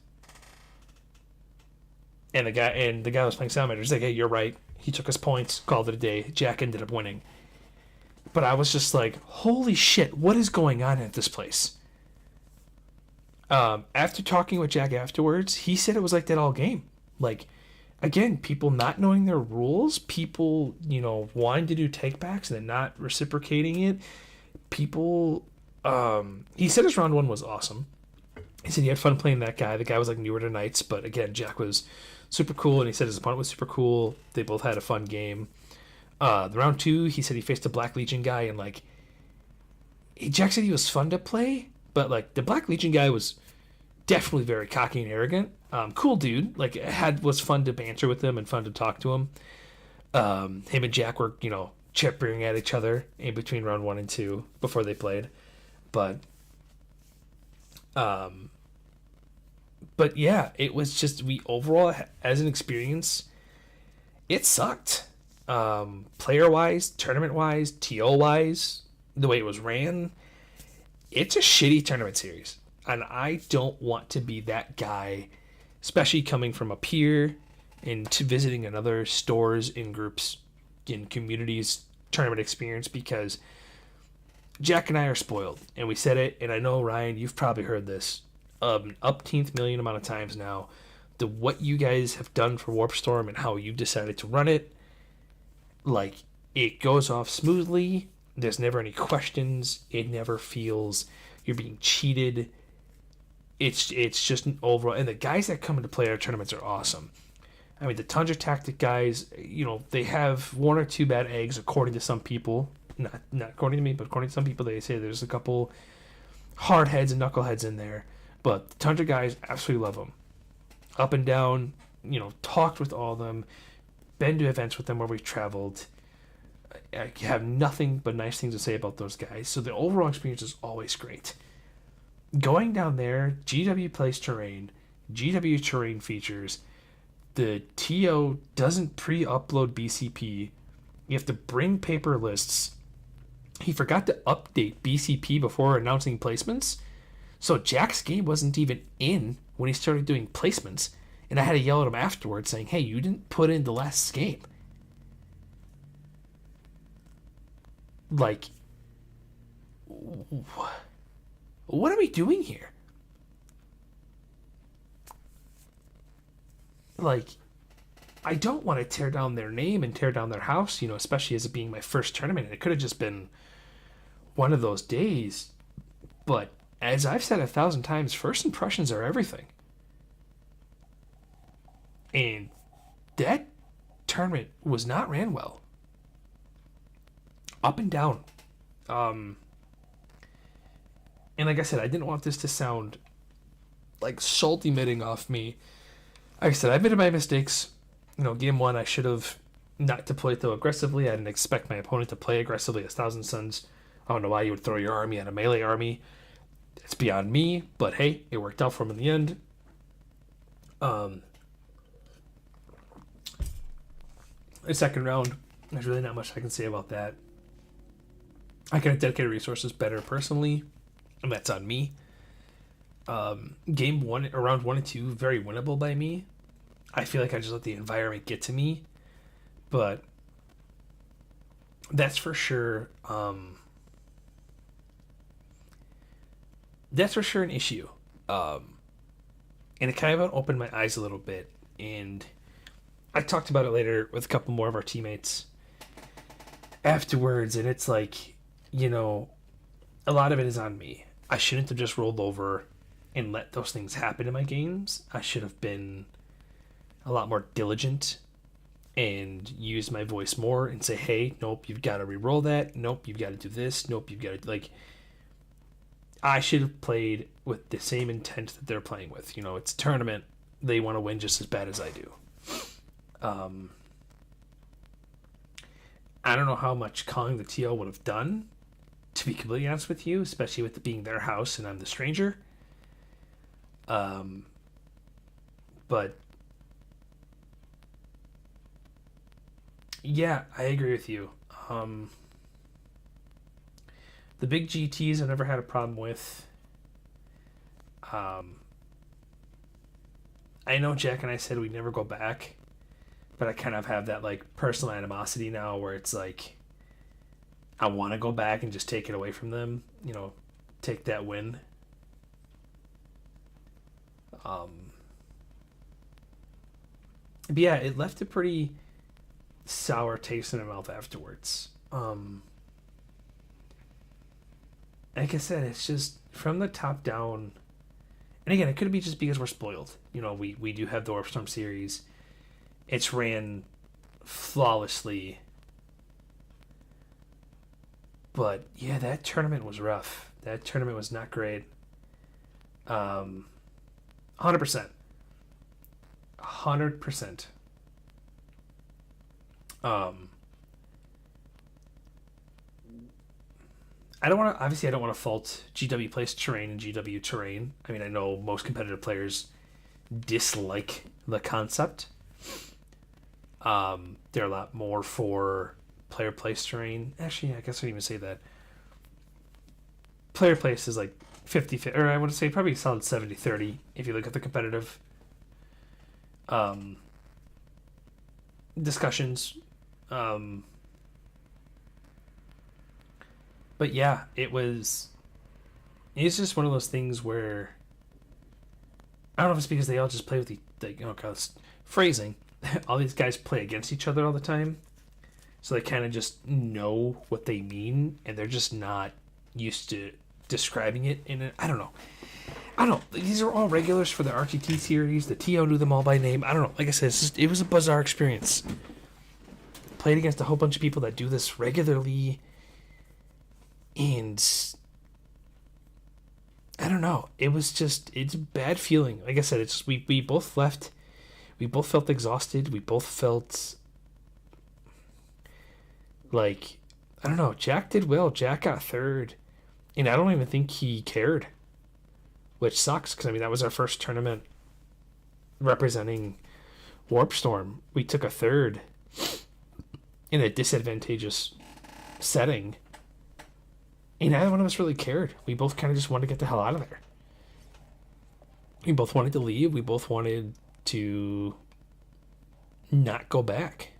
And the guy was playing Salamander. He's like, hey, you're right. He took his points, called it a day. Jack ended up winning. But I was just like, holy shit, what is going on at this place? After talking with Jack afterwards, he said it was like that all game. Like, again, people not knowing their rules, people, wanting to do takebacks and then not reciprocating it. People, he said his round one was awesome. He said he had fun playing that guy. The guy was like newer to Knights, but again, Jack was super cool, and he said his opponent was super cool. They both had a fun game. The round two, he said he faced a Black Legion guy, and like, Jack said he was fun to play, but like the Black Legion guy was definitely very cocky and arrogant. Cool dude. Like, was fun to banter with him and fun to talk to him. Him and Jack were, chipping at each other in between round 1 and 2 before they played. But yeah, it was just, we overall, as an experience, it sucked. Player wise, tournament wise, TO wise, the way it was ran, it's a shitty tournament series. And I don't want to be that guy, especially coming from up here and to visiting another stores in groups in communities tournament experience, because Jack and I are spoiled, and we said it, and I know, Ryan, you've probably heard this an upteenth million amount of times now, what you guys have done for Warp Storm and how you've decided to run it. Like, it goes off smoothly, there's never any questions, it never feels you're being cheated. It's just an overall, and the guys that come into play our tournaments are awesome. I mean, the Tundra Tactic guys, they have one or two bad eggs according to some people. Not according to me, but according to some people, they say there's a couple hard heads and knuckleheads in there. But the Tundra guys, absolutely love them. Up and down, talked with all of them, been to events with them where we've traveled. I have nothing but nice things to say about those guys. So the overall experience is always great. Going down there, GW plays terrain, GW terrain features. The TO doesn't pre-upload BCP. You have to bring paper lists. He forgot to update BCP before announcing placements. So Jack's game wasn't even in when he started doing placements. And I had to yell at him afterwards saying, hey, you didn't put in the last game. Like, what are we doing here? Like, I don't want to tear down their name and tear down their house, especially as it being my first tournament. It could have just been one of those days. But as I've said 1,000 times, first impressions are everything. And that tournament was not ran well. Up and down. And like I said, I didn't want this to sound like salt emitting off me. Like I said, I admitted my mistakes. Game one, I should have not deployed though aggressively. I didn't expect my opponent to play aggressively as Thousand Suns. I don't know why you would throw your army at a melee army. It's beyond me, but hey, it worked out for him in the end. The second round, there's really not much I can say about that. I could have dedicated resources better personally, and that's on me. Game one, round 1 and 2, very winnable by me. I feel like I just let the environment get to me, but that's for sure. That's for sure an issue, and it kind of opened my eyes a little bit. And I talked about it later with a couple more of our teammates afterwards, and it's like, a lot of it is on me. I shouldn't have just rolled over and let those things happen in my games. I should have been a lot more diligent and use my voice more and say, hey, nope, you've got to re-roll that. Nope, you've got to do this. Nope, you've got to, I should have played with the same intent that they're playing with. It's a tournament. They want to win just as bad as I do. I don't know how much calling the TL would have done, to be completely honest with you, especially with it being their house and I'm the stranger. But yeah, I agree with you. The big GTs I've never had a problem with. I know Jack and I said we'd never go back, but I kind of have that personal animosity now where it's like I want to go back and just take it away from them, take that win. But yeah, it left a pretty sour taste in my mouth afterwards. Like I said, it's just from the top down. And again, it could be just because we're spoiled. We do have the Warpstorm series. It's ran flawlessly. But yeah, that tournament was rough. That tournament was not great. 100%. 100%. I don't want to fault GW Place terrain and GW terrain. I mean, I know most competitive players dislike the concept. They're a lot more for player place terrain. Actually, I guess I didn't even say that. Player place is like 50, or I want to say probably a solid 70-30 if you look at the competitive discussions. But yeah, it's just one of those things where I don't know if it's because they all just play with phrasing. All these guys play against each other all the time, so they kind of just know what they mean, and they're just not used to describing it I don't know. These are all regulars for the RTT series. The TO knew them all by name. I don't know. Like I said, it was a bizarre experience. Played against a whole bunch of people that do this regularly. And I don't know. It's a bad feeling. Like I said, we both left. We both felt exhausted. We both felt like, I don't know. Jack did well. Jack got third. And I don't even think he cared. Which sucks, because that was our first tournament representing Warpstorm. We took a third in a disadvantageous setting. And neither one of us really cared. We both kind of just wanted to get the hell out of there. We both wanted to leave. We both wanted to not go back.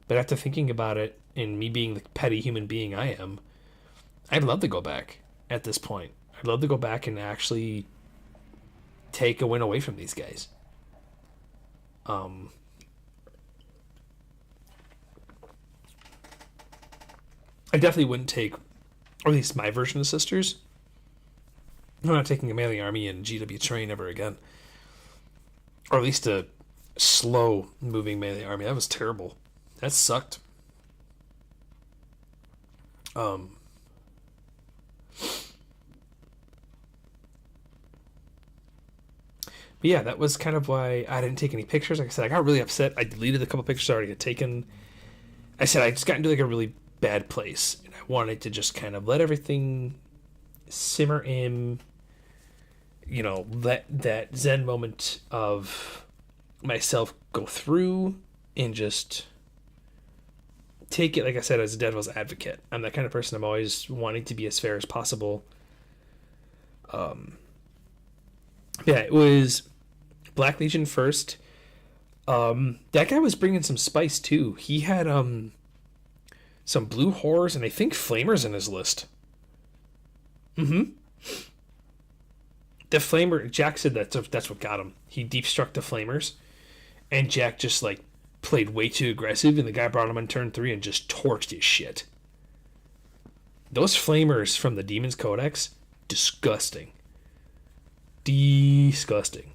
But after thinking about it, and me being the petty human being I am, I'd love to go back at this point. I'd love to go back and actually take a win away from these guys. I definitely wouldn't take, or at least my version of Sisters. I'm not taking a melee army in GW terrain ever again. Or at least a slow moving melee army. That was terrible. That sucked. But yeah, that was kind of why I didn't take any pictures. Like I said, I got really upset. I deleted a couple pictures I already had taken. I said I just got into like a really bad place, and I wanted to just kind of let everything simmer in. You know, let that zen moment of myself go through and just take it, like I said, as a devil's advocate. I'm that kind of person. I'm always wanting to be as fair as possible. Yeah, it was Black Legion first. That guy was bringing some spice too. He had some blue horrors and I think flamers in his list. The flamer, Jack said that's what got him. He deep struck the flamers, and Jack just like played way too aggressive, and the guy brought him on turn 3 and just torched his shit. Those flamers from the Demon's Codex, disgusting. Disgusting.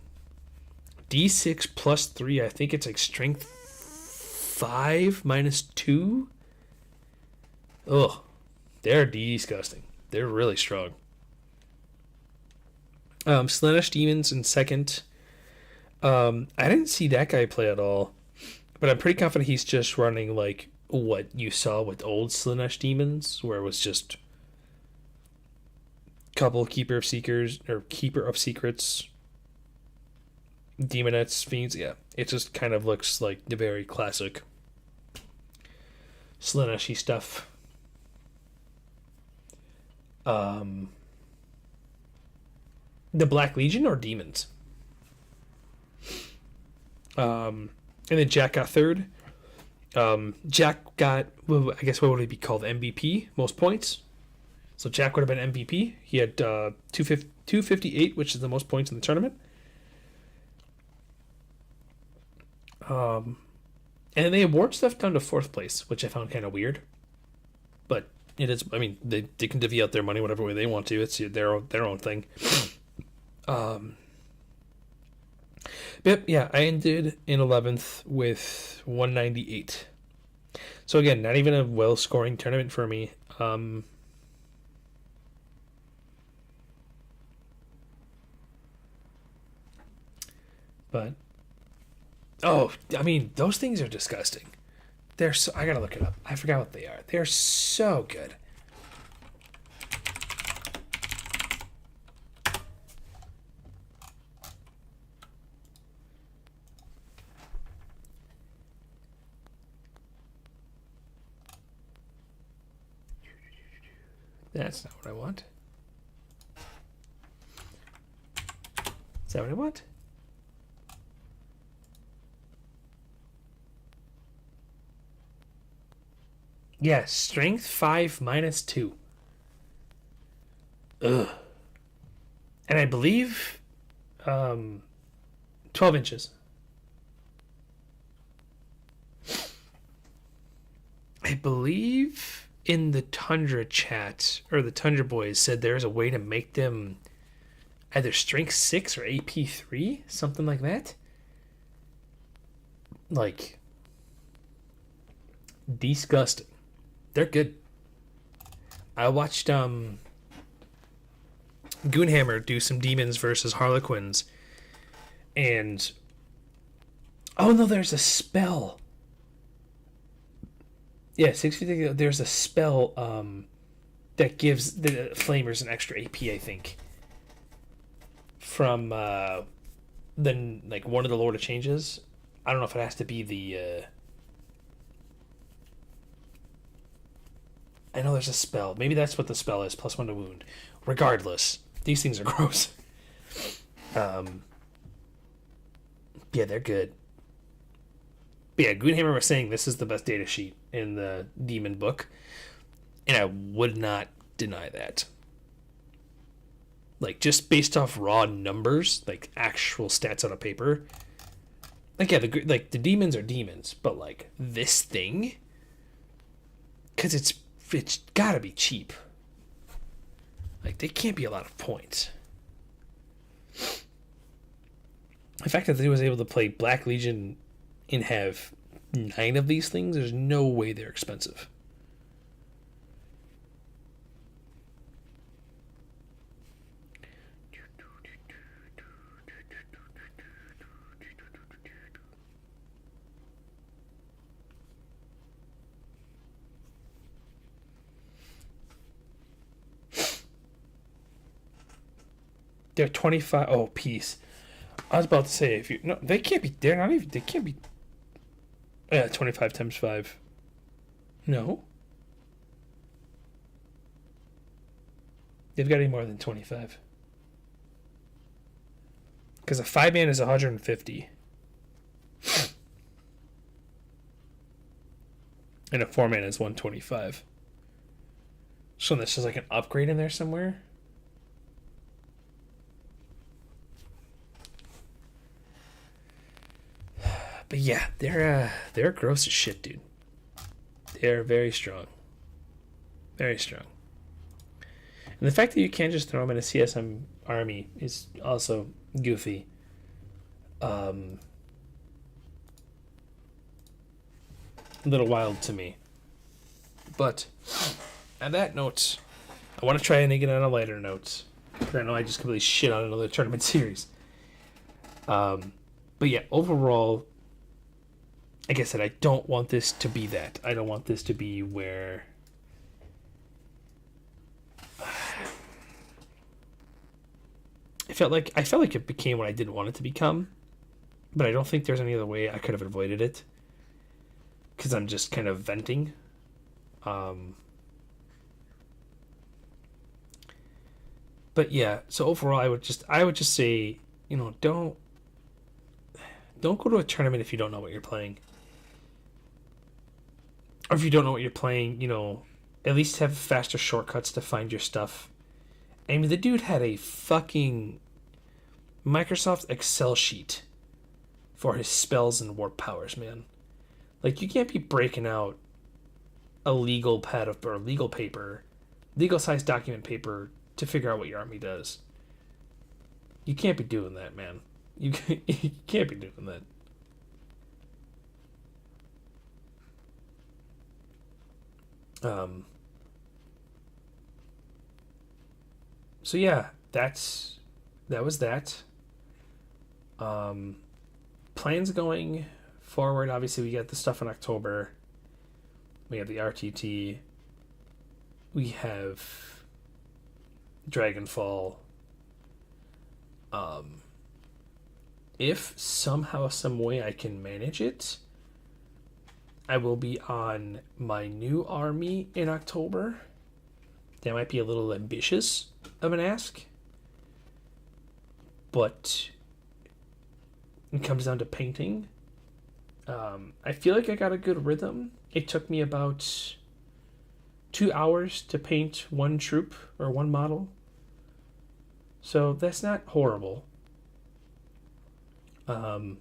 D6 plus 3, I think it's like strength 5 minus 2. Ugh. They're disgusting. They're really strong. Slaanesh Demons in second. I didn't see that guy play at all, but I'm pretty confident he's just running like what you saw with old Slaanesh Demons, where it was just couple Keeper of Seekers or Keeper of Secrets, Demonettes, Fiends. Yeah, it just kind of looks like the very classic Slaanesh-y stuff. The Black Legion or Demons? And then Jack got third. Jack got, well, I guess what would it be called? MVP, most points. So Jack would have been MVP. He had 258, which is the most points in the tournament. And they award stuff down to fourth place, which I found kind of weird. But it is, I mean, they can divvy out their money whatever way they want to. It's their own thing. But yeah, I ended in 11th with 198. So again, not even a well-scoring tournament for me. But oh, I mean, those things are disgusting. They're so, I gotta look it up. I forgot what they are. They're so good. That's not what I want. Is that what I want? Yeah, strength 5 minus 2. Ugh. And I believe 12 inches. I believe in the Tundra chat, or the Tundra boys said there's a way to make them either strength 6 or AP 3, something like that. Like, disgusting. They're good. I watched Goonhammer do some demons versus Harlequins, and oh no, there's a spell. Yeah, 650. There's a spell that gives the flamers an extra AP, I think. From then like one of the Lord of Changes. I don't know if it has to be the. I know there's a spell. Maybe that's what the spell is. +1 to wound. Regardless, these things are gross. Yeah, they're good. But yeah, Goonhammer was saying this is the best data sheet in the Demon book, and I would not deny that. Like, just based off raw numbers, like actual stats on a paper. Like, yeah, the demons are demons, but like this thing, because it's gotta be cheap. Like, they can't be a lot of points. The fact that they was able to play Black Legion and have 9 of these things, there's no way they're expensive. They're 25. Oh, peace. I was about to say, if you no, they can't be. They're not even. They can't be. 25 times 5. No. They've got to be more than 25. Because a 5-man is 150. And a 4-man is 125. So this is like an upgrade in there somewhere. But yeah, they're gross as shit, dude. They're very strong. Very strong. And the fact that you can't just throw them in a CSM army is also goofy. A little wild to me. But on that note, I want to try and get on a lighter note. I know I just completely shit on another tournament series. But yeah, overall, like I said, I don't want this to be that. I don't want this to be where I felt like it became what I didn't want it to become, but I don't think there's any other way I could have avoided it, because I'm just kind of venting. But yeah, so overall, I would just say, don't go to a tournament if you don't know what you're playing. Or if you don't know what you're playing, at least have faster shortcuts to find your stuff. I mean, the dude had a fucking Microsoft Excel sheet for his spells and warp powers, man. Like, you can't be breaking out a legal pad of or legal paper, legal size document paper to figure out what your army does. You can't be doing that, man. You can't be doing that. So yeah, that was that. Plans going forward. Obviously, we got the stuff in October. We have the RTT. We have Dragonfall. If somehow, some way I can manage it, I will be on my new army in October. That might be a little ambitious of an ask, but it comes down to painting. I feel like I got a good rhythm. It took me about 2 hours to paint one troop or one model, so that's not horrible. And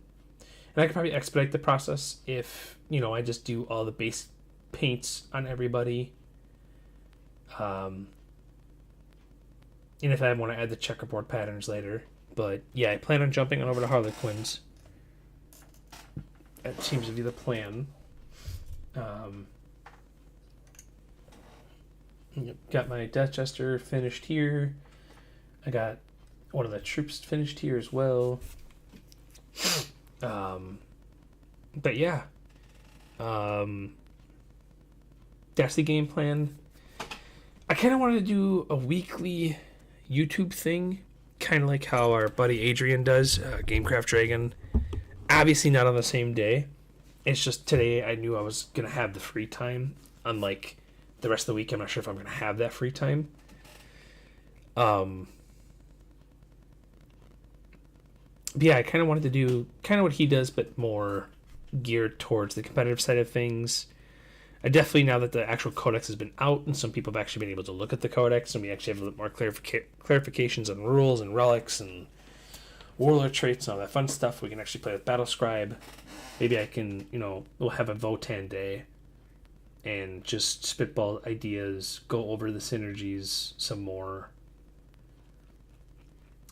I could probably expedite the process if, I just do all the base paints on everybody. And if I want to add the checkerboard patterns later. But yeah, I plan on jumping on over to Harlequins. That seems to be the plan. Got my Death Jester finished here. I got one of the troops finished here as well. But yeah, that's the game plan. I kind of wanted to do a weekly YouTube thing, kind of like how our buddy Adrian does, Gamecraft Dragon. Obviously not on the same day. It's just today I knew I was going to have the free time. Unlike the rest of the week, I'm not sure if I'm going to have that free time. But yeah, I kind of wanted to do kind of what he does, but more geared towards the competitive side of things. I definitely, now that the actual codex has been out and some people have actually been able to look at the codex and we actually have a little more clarifications on rules and relics and warlord traits and all that fun stuff, we can actually play with Battle Scribe. Maybe I can, we'll have a Votan day and just spitball ideas, go over the synergies some more.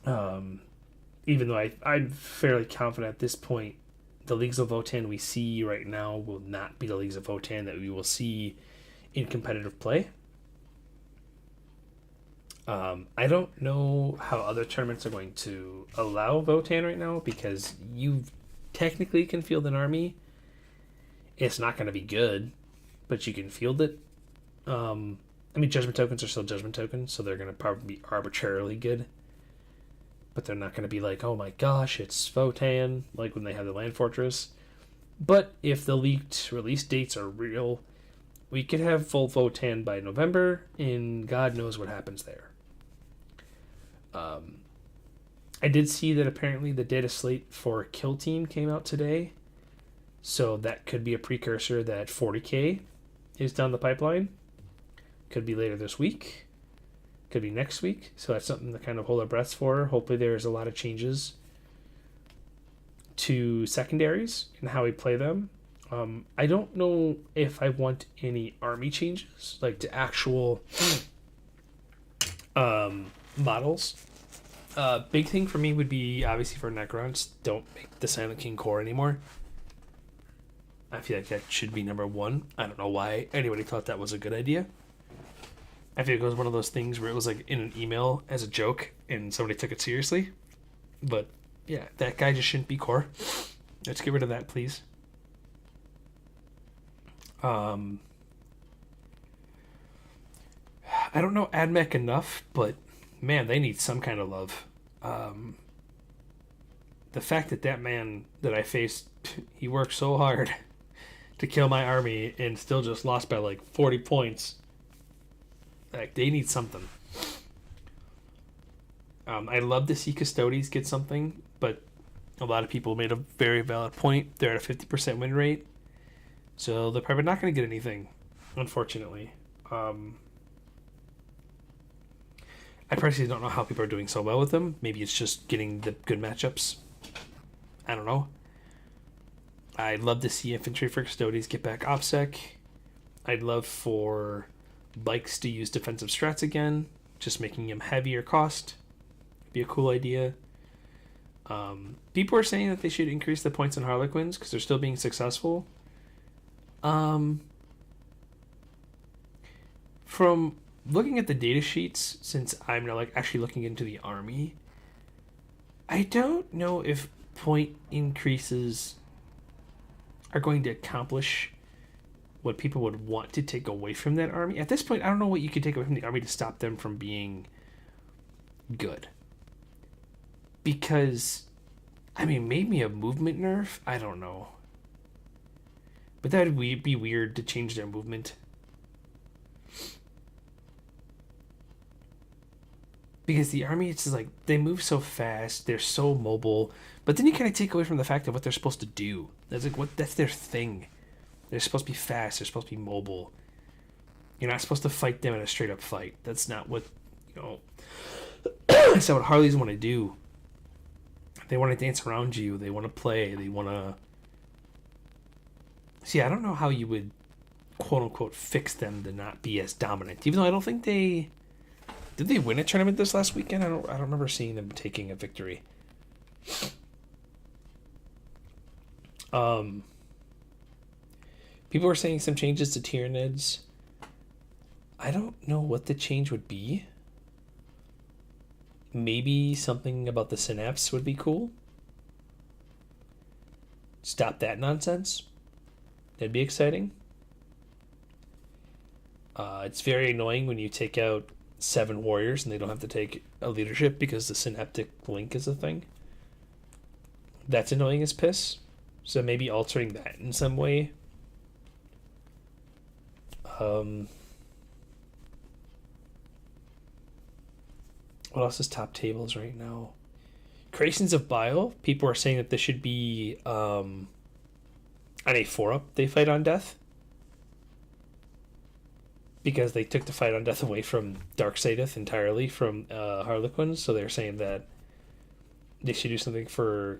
Even though I'm fairly confident at this point, the Leagues of Votan we see right now will not be the Leagues of Votan that we will see in competitive play. I don't know how other tournaments are going to allow Votan right now, because you technically can field an army. It's not going to be good, but you can field it. Judgment tokens are still judgment tokens, so they're going to probably be arbitrarily good. But they're not going to be like, oh my gosh, it's Votan, like when they have the Land Fortress. But if the leaked release dates are real, we could have full Votan by November, and God knows what happens there. I did see that apparently the data slate for Kill Team came out today, so that could be a precursor that 40k is down the pipeline. Could be later this week. Could be next week. So that's something to kind of hold our breaths for. Hopefully there's a lot of changes to secondaries and how we play them. I don't know if I want any army changes, like to actual models. Big thing for me would be, obviously for Necrons, don't make the Silent King core anymore. I feel like that should be number one. I don't know why anybody thought that was a good idea. I feel like it was one of those things where it was like in an email as a joke and somebody took it seriously. But yeah, that guy just shouldn't be core. Let's get rid of that, please. I don't know AdMech enough, but man, they need some kind of love. The fact that man that I faced, he worked so hard to kill my army and still just lost by like 40 points. Like, they need something. I'd love to see Custodes get something, but a lot of people made a very valid point. They're at a 50% win rate, so they're probably not going to get anything, unfortunately. I personally don't know how people are doing so well with them. Maybe it's just getting the good matchups. I don't know. I'd love to see Infantry for Custodes get back OPSEC. I'd love for Bikes to use defensive strats again, just making them heavier cost. Be a cool idea. People are saying that they should increase the points on Harlequins because they're still being successful. From looking at the data sheets, since I'm now like actually looking into the army, I don't know if point increases are going to accomplish what people would want to take away from that army. At this point, I don't know what you could take away from the army to stop them from being good. Because, maybe a movement nerf? I don't know. But that would be weird to change their movement. Because the army, it's just like, they move so fast, they're so mobile, but then you kind of take away from the fact of what they're supposed to do. That's like, that's their thing. They're supposed to be fast, they're supposed to be mobile. You're not supposed to fight them in a straight up fight. That's not what, that's not what Harleys want to do. They want to dance around you, they want to play, they want to... See, I don't know how you would, quote unquote, fix them to not be as dominant. Even though I don't think they... Did they win a tournament this last weekend? I don't remember seeing them taking a victory. People were saying some changes to Tyranids. I don't know what the change would be. Maybe something about the synapse would be cool. Stop that nonsense. That'd be exciting. It's very annoying when you take out 7 warriors and they don't have to take a leadership because the synaptic link is a thing. That's annoying as piss. So maybe altering that in some way. What else is top tables right now? Creations of Bile. People are saying that this should be On a 4-up, they fight on death. Because they took the fight on death away from Darkseideth entirely from Harlequins, so they're saying that they should do something for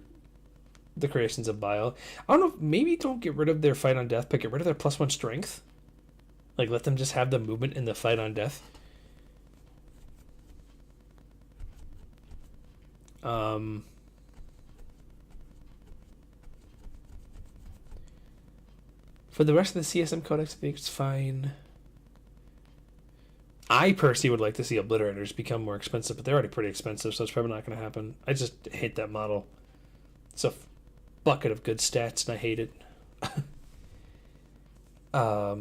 the creations of Bile. I don't know, maybe don't get rid of their fight on death, but get rid of their +1 strength. Like, let them just have the movement in the fight on death. For the rest of the CSM Codex, I think it's fine. I personally would like to see Obliterators become more expensive, but they're already pretty expensive, so it's probably not going to happen. I just hate that model. It's a bucket of good stats, and I hate it. I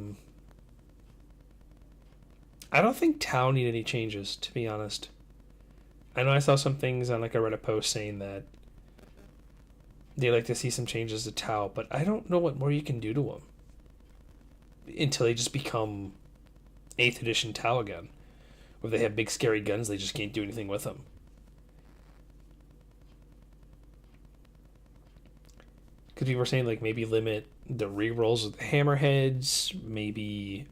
don't think Tau need any changes, to be honest. I know I saw some things on like a Reddit post saying that they like to see some changes to Tau, but I don't know what more you can do to them until they just become 8th edition Tau again. Or if they have big scary guns, they just can't do anything with them. Because people were saying like maybe limit the rerolls of the hammerheads, maybe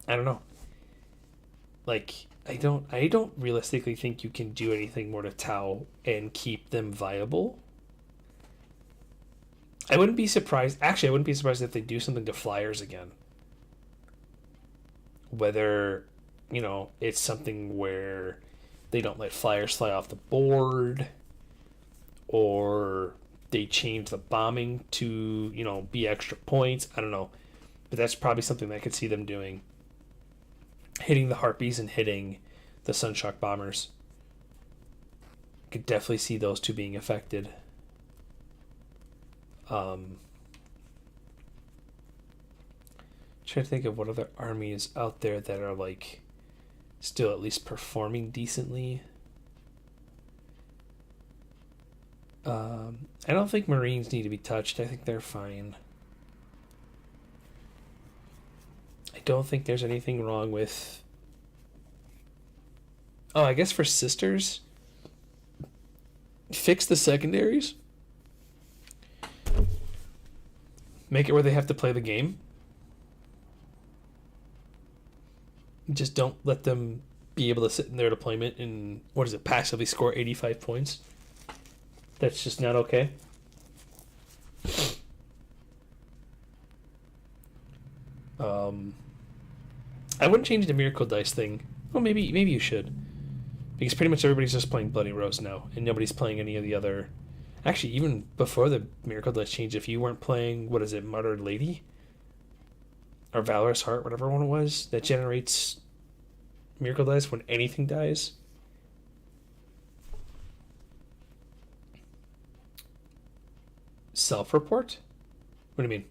I don't know. Like I don't realistically think you can do anything more to Tau and keep them viable. I wouldn't be surprised. Actually, I wouldn't be surprised if they do something to flyers again. Whether, it's something where they don't let flyers fly off the board, or they change the bombing to, be extra points. I don't know. But that's probably something that I could see them doing. Hitting the Harpies and hitting the Sunshock Bombers. I could definitely see those two being affected. Trying to think of what other armies out there that are like still at least performing decently. I don't think Marines need to be touched. I think they're fine. I don't think there's anything wrong with... Oh, I guess for Sisters, fix the secondaries. Make it where they have to play the game. Just don't let them be able to sit in their deployment and, passively score 85 points. That's just not okay. I wouldn't change the Miracle Dice thing. Well, maybe you should. Because pretty much everybody's just playing Bloody Rose now, and nobody's playing any of the other... Actually, even before the Miracle Dice change, if you weren't playing, Martyred Lady? Or Valorous Heart, whatever one it was, that generates Miracle Dice when anything dies. Self-report? What do you mean?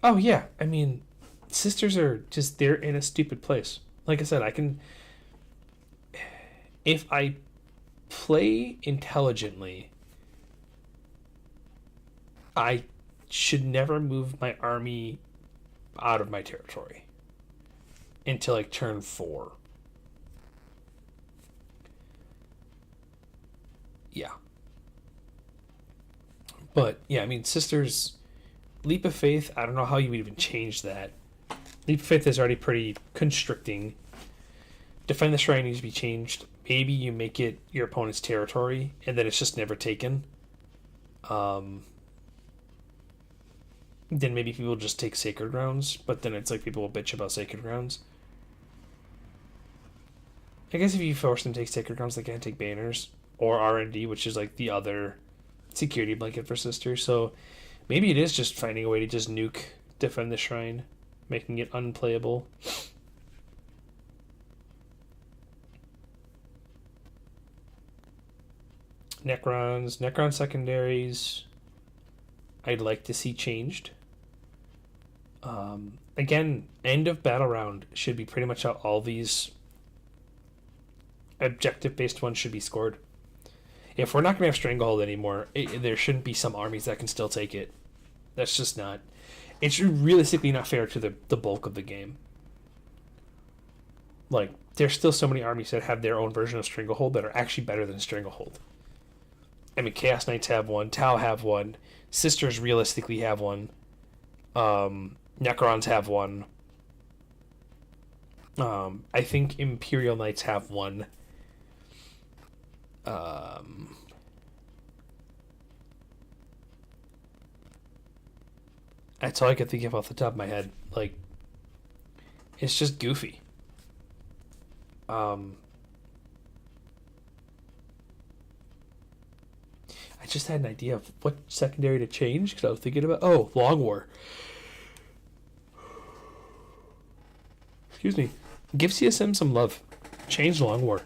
Oh, yeah. I mean, Sisters are just, they're in a stupid place. Like I said, if I play intelligently, I should never move my army out of my territory until like turn 4. Yeah. But, yeah, I mean, Sisters... Leap of Faith, I don't know how you would even change that. Leap of Faith is already pretty constricting. Defend the Shrine needs to be changed. Maybe you make it your opponent's territory, and then it's just never taken. Then maybe people just take Sacred Grounds, but then it's like people will bitch about Sacred Grounds. I guess if you force them to take Sacred Grounds, they can't take Banners. Or R&D, which is like the other security blanket for Sisters, so... Maybe it is just finding a way to just nuke Defend the Shrine, making it unplayable. Necron secondaries, I'd like to see changed. I again, end of battle round should be pretty much how all these objective based ones should be scored. If we're not going to have Stranglehold anymore, there shouldn't be some armies that can still take it. That's just not. It's realistically not fair to the bulk of the game. Like, there's still so many armies that have their own version of Stranglehold that are actually better than Stranglehold. I mean, Chaos Knights have one, Tau have one, Sisters realistically have one, Necrons have one. I think Imperial Knights have one. That's all I could think of off the top of my head. Like, it's just goofy. I just had an idea of what secondary to change because I was thinking about Long War. Excuse me. Give CSM some love. Change Long War.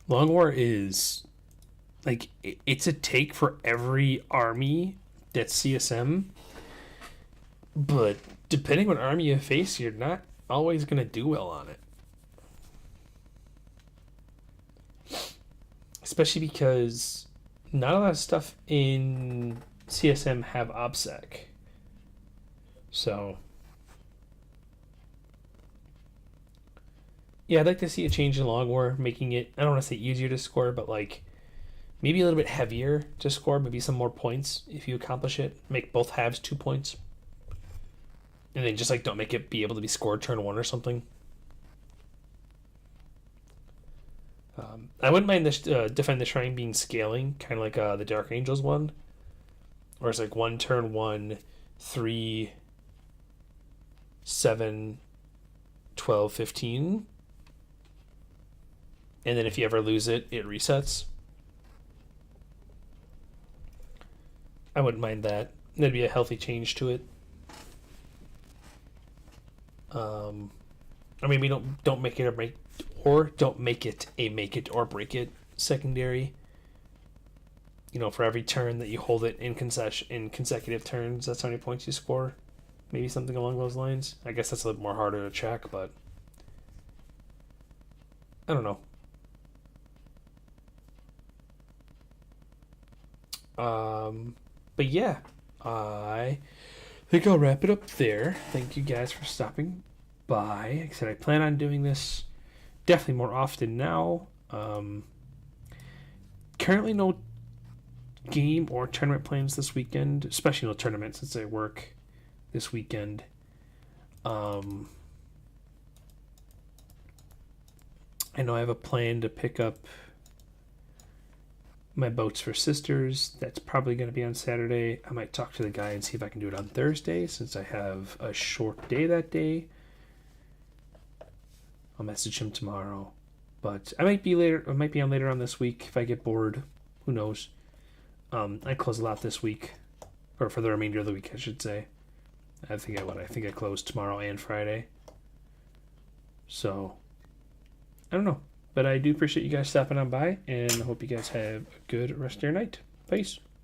Long War is like it's a take for every army that's CSM, but depending on army you face, you're not always gonna do well on it. Especially because not a lot of stuff in CSM have OBSEC. So yeah, I'd like to see a change in Long War, making it, I don't want to say easier to score, but like maybe a little bit heavier to score, maybe some more points if you accomplish it. Make both halves 2 points. And then just like don't make it be able to be scored turn 1 or something. I wouldn't mind this Defend the Shrine being scaling, kind of like the Dark Angels one. Or it's like 1 turn 1, 3, 7, 12, 15. And then if you ever lose it, it resets. I wouldn't mind that. That'd be a healthy change to it. I mean, we don't make it don't make it a make it or break it secondary. You know, for every turn that you hold it in consecutive turns, that's how many points you score. Maybe something along those lines. I guess that's a little more harder to check, but I don't know. But yeah, I think I'll wrap it up there. Thank you guys for stopping by. Like I said, I plan on doing this definitely more often now. Currently no game or tournament plans this weekend, especially no tournament since I work this weekend. I know I have a plan to pick up my boats for Sisters. That's probably going to be on Saturday. I might talk to the guy and see if I can do it on Thursday since I have a short day that day. I'll message him tomorrow. But I might be on later on this week if I get bored. Who knows? I close a lot this week. Or for the remainder of the week, I should say. I think I close tomorrow and Friday. So I don't know. But I do appreciate you guys stopping on by, and I hope you guys have a good rest of your night. Peace.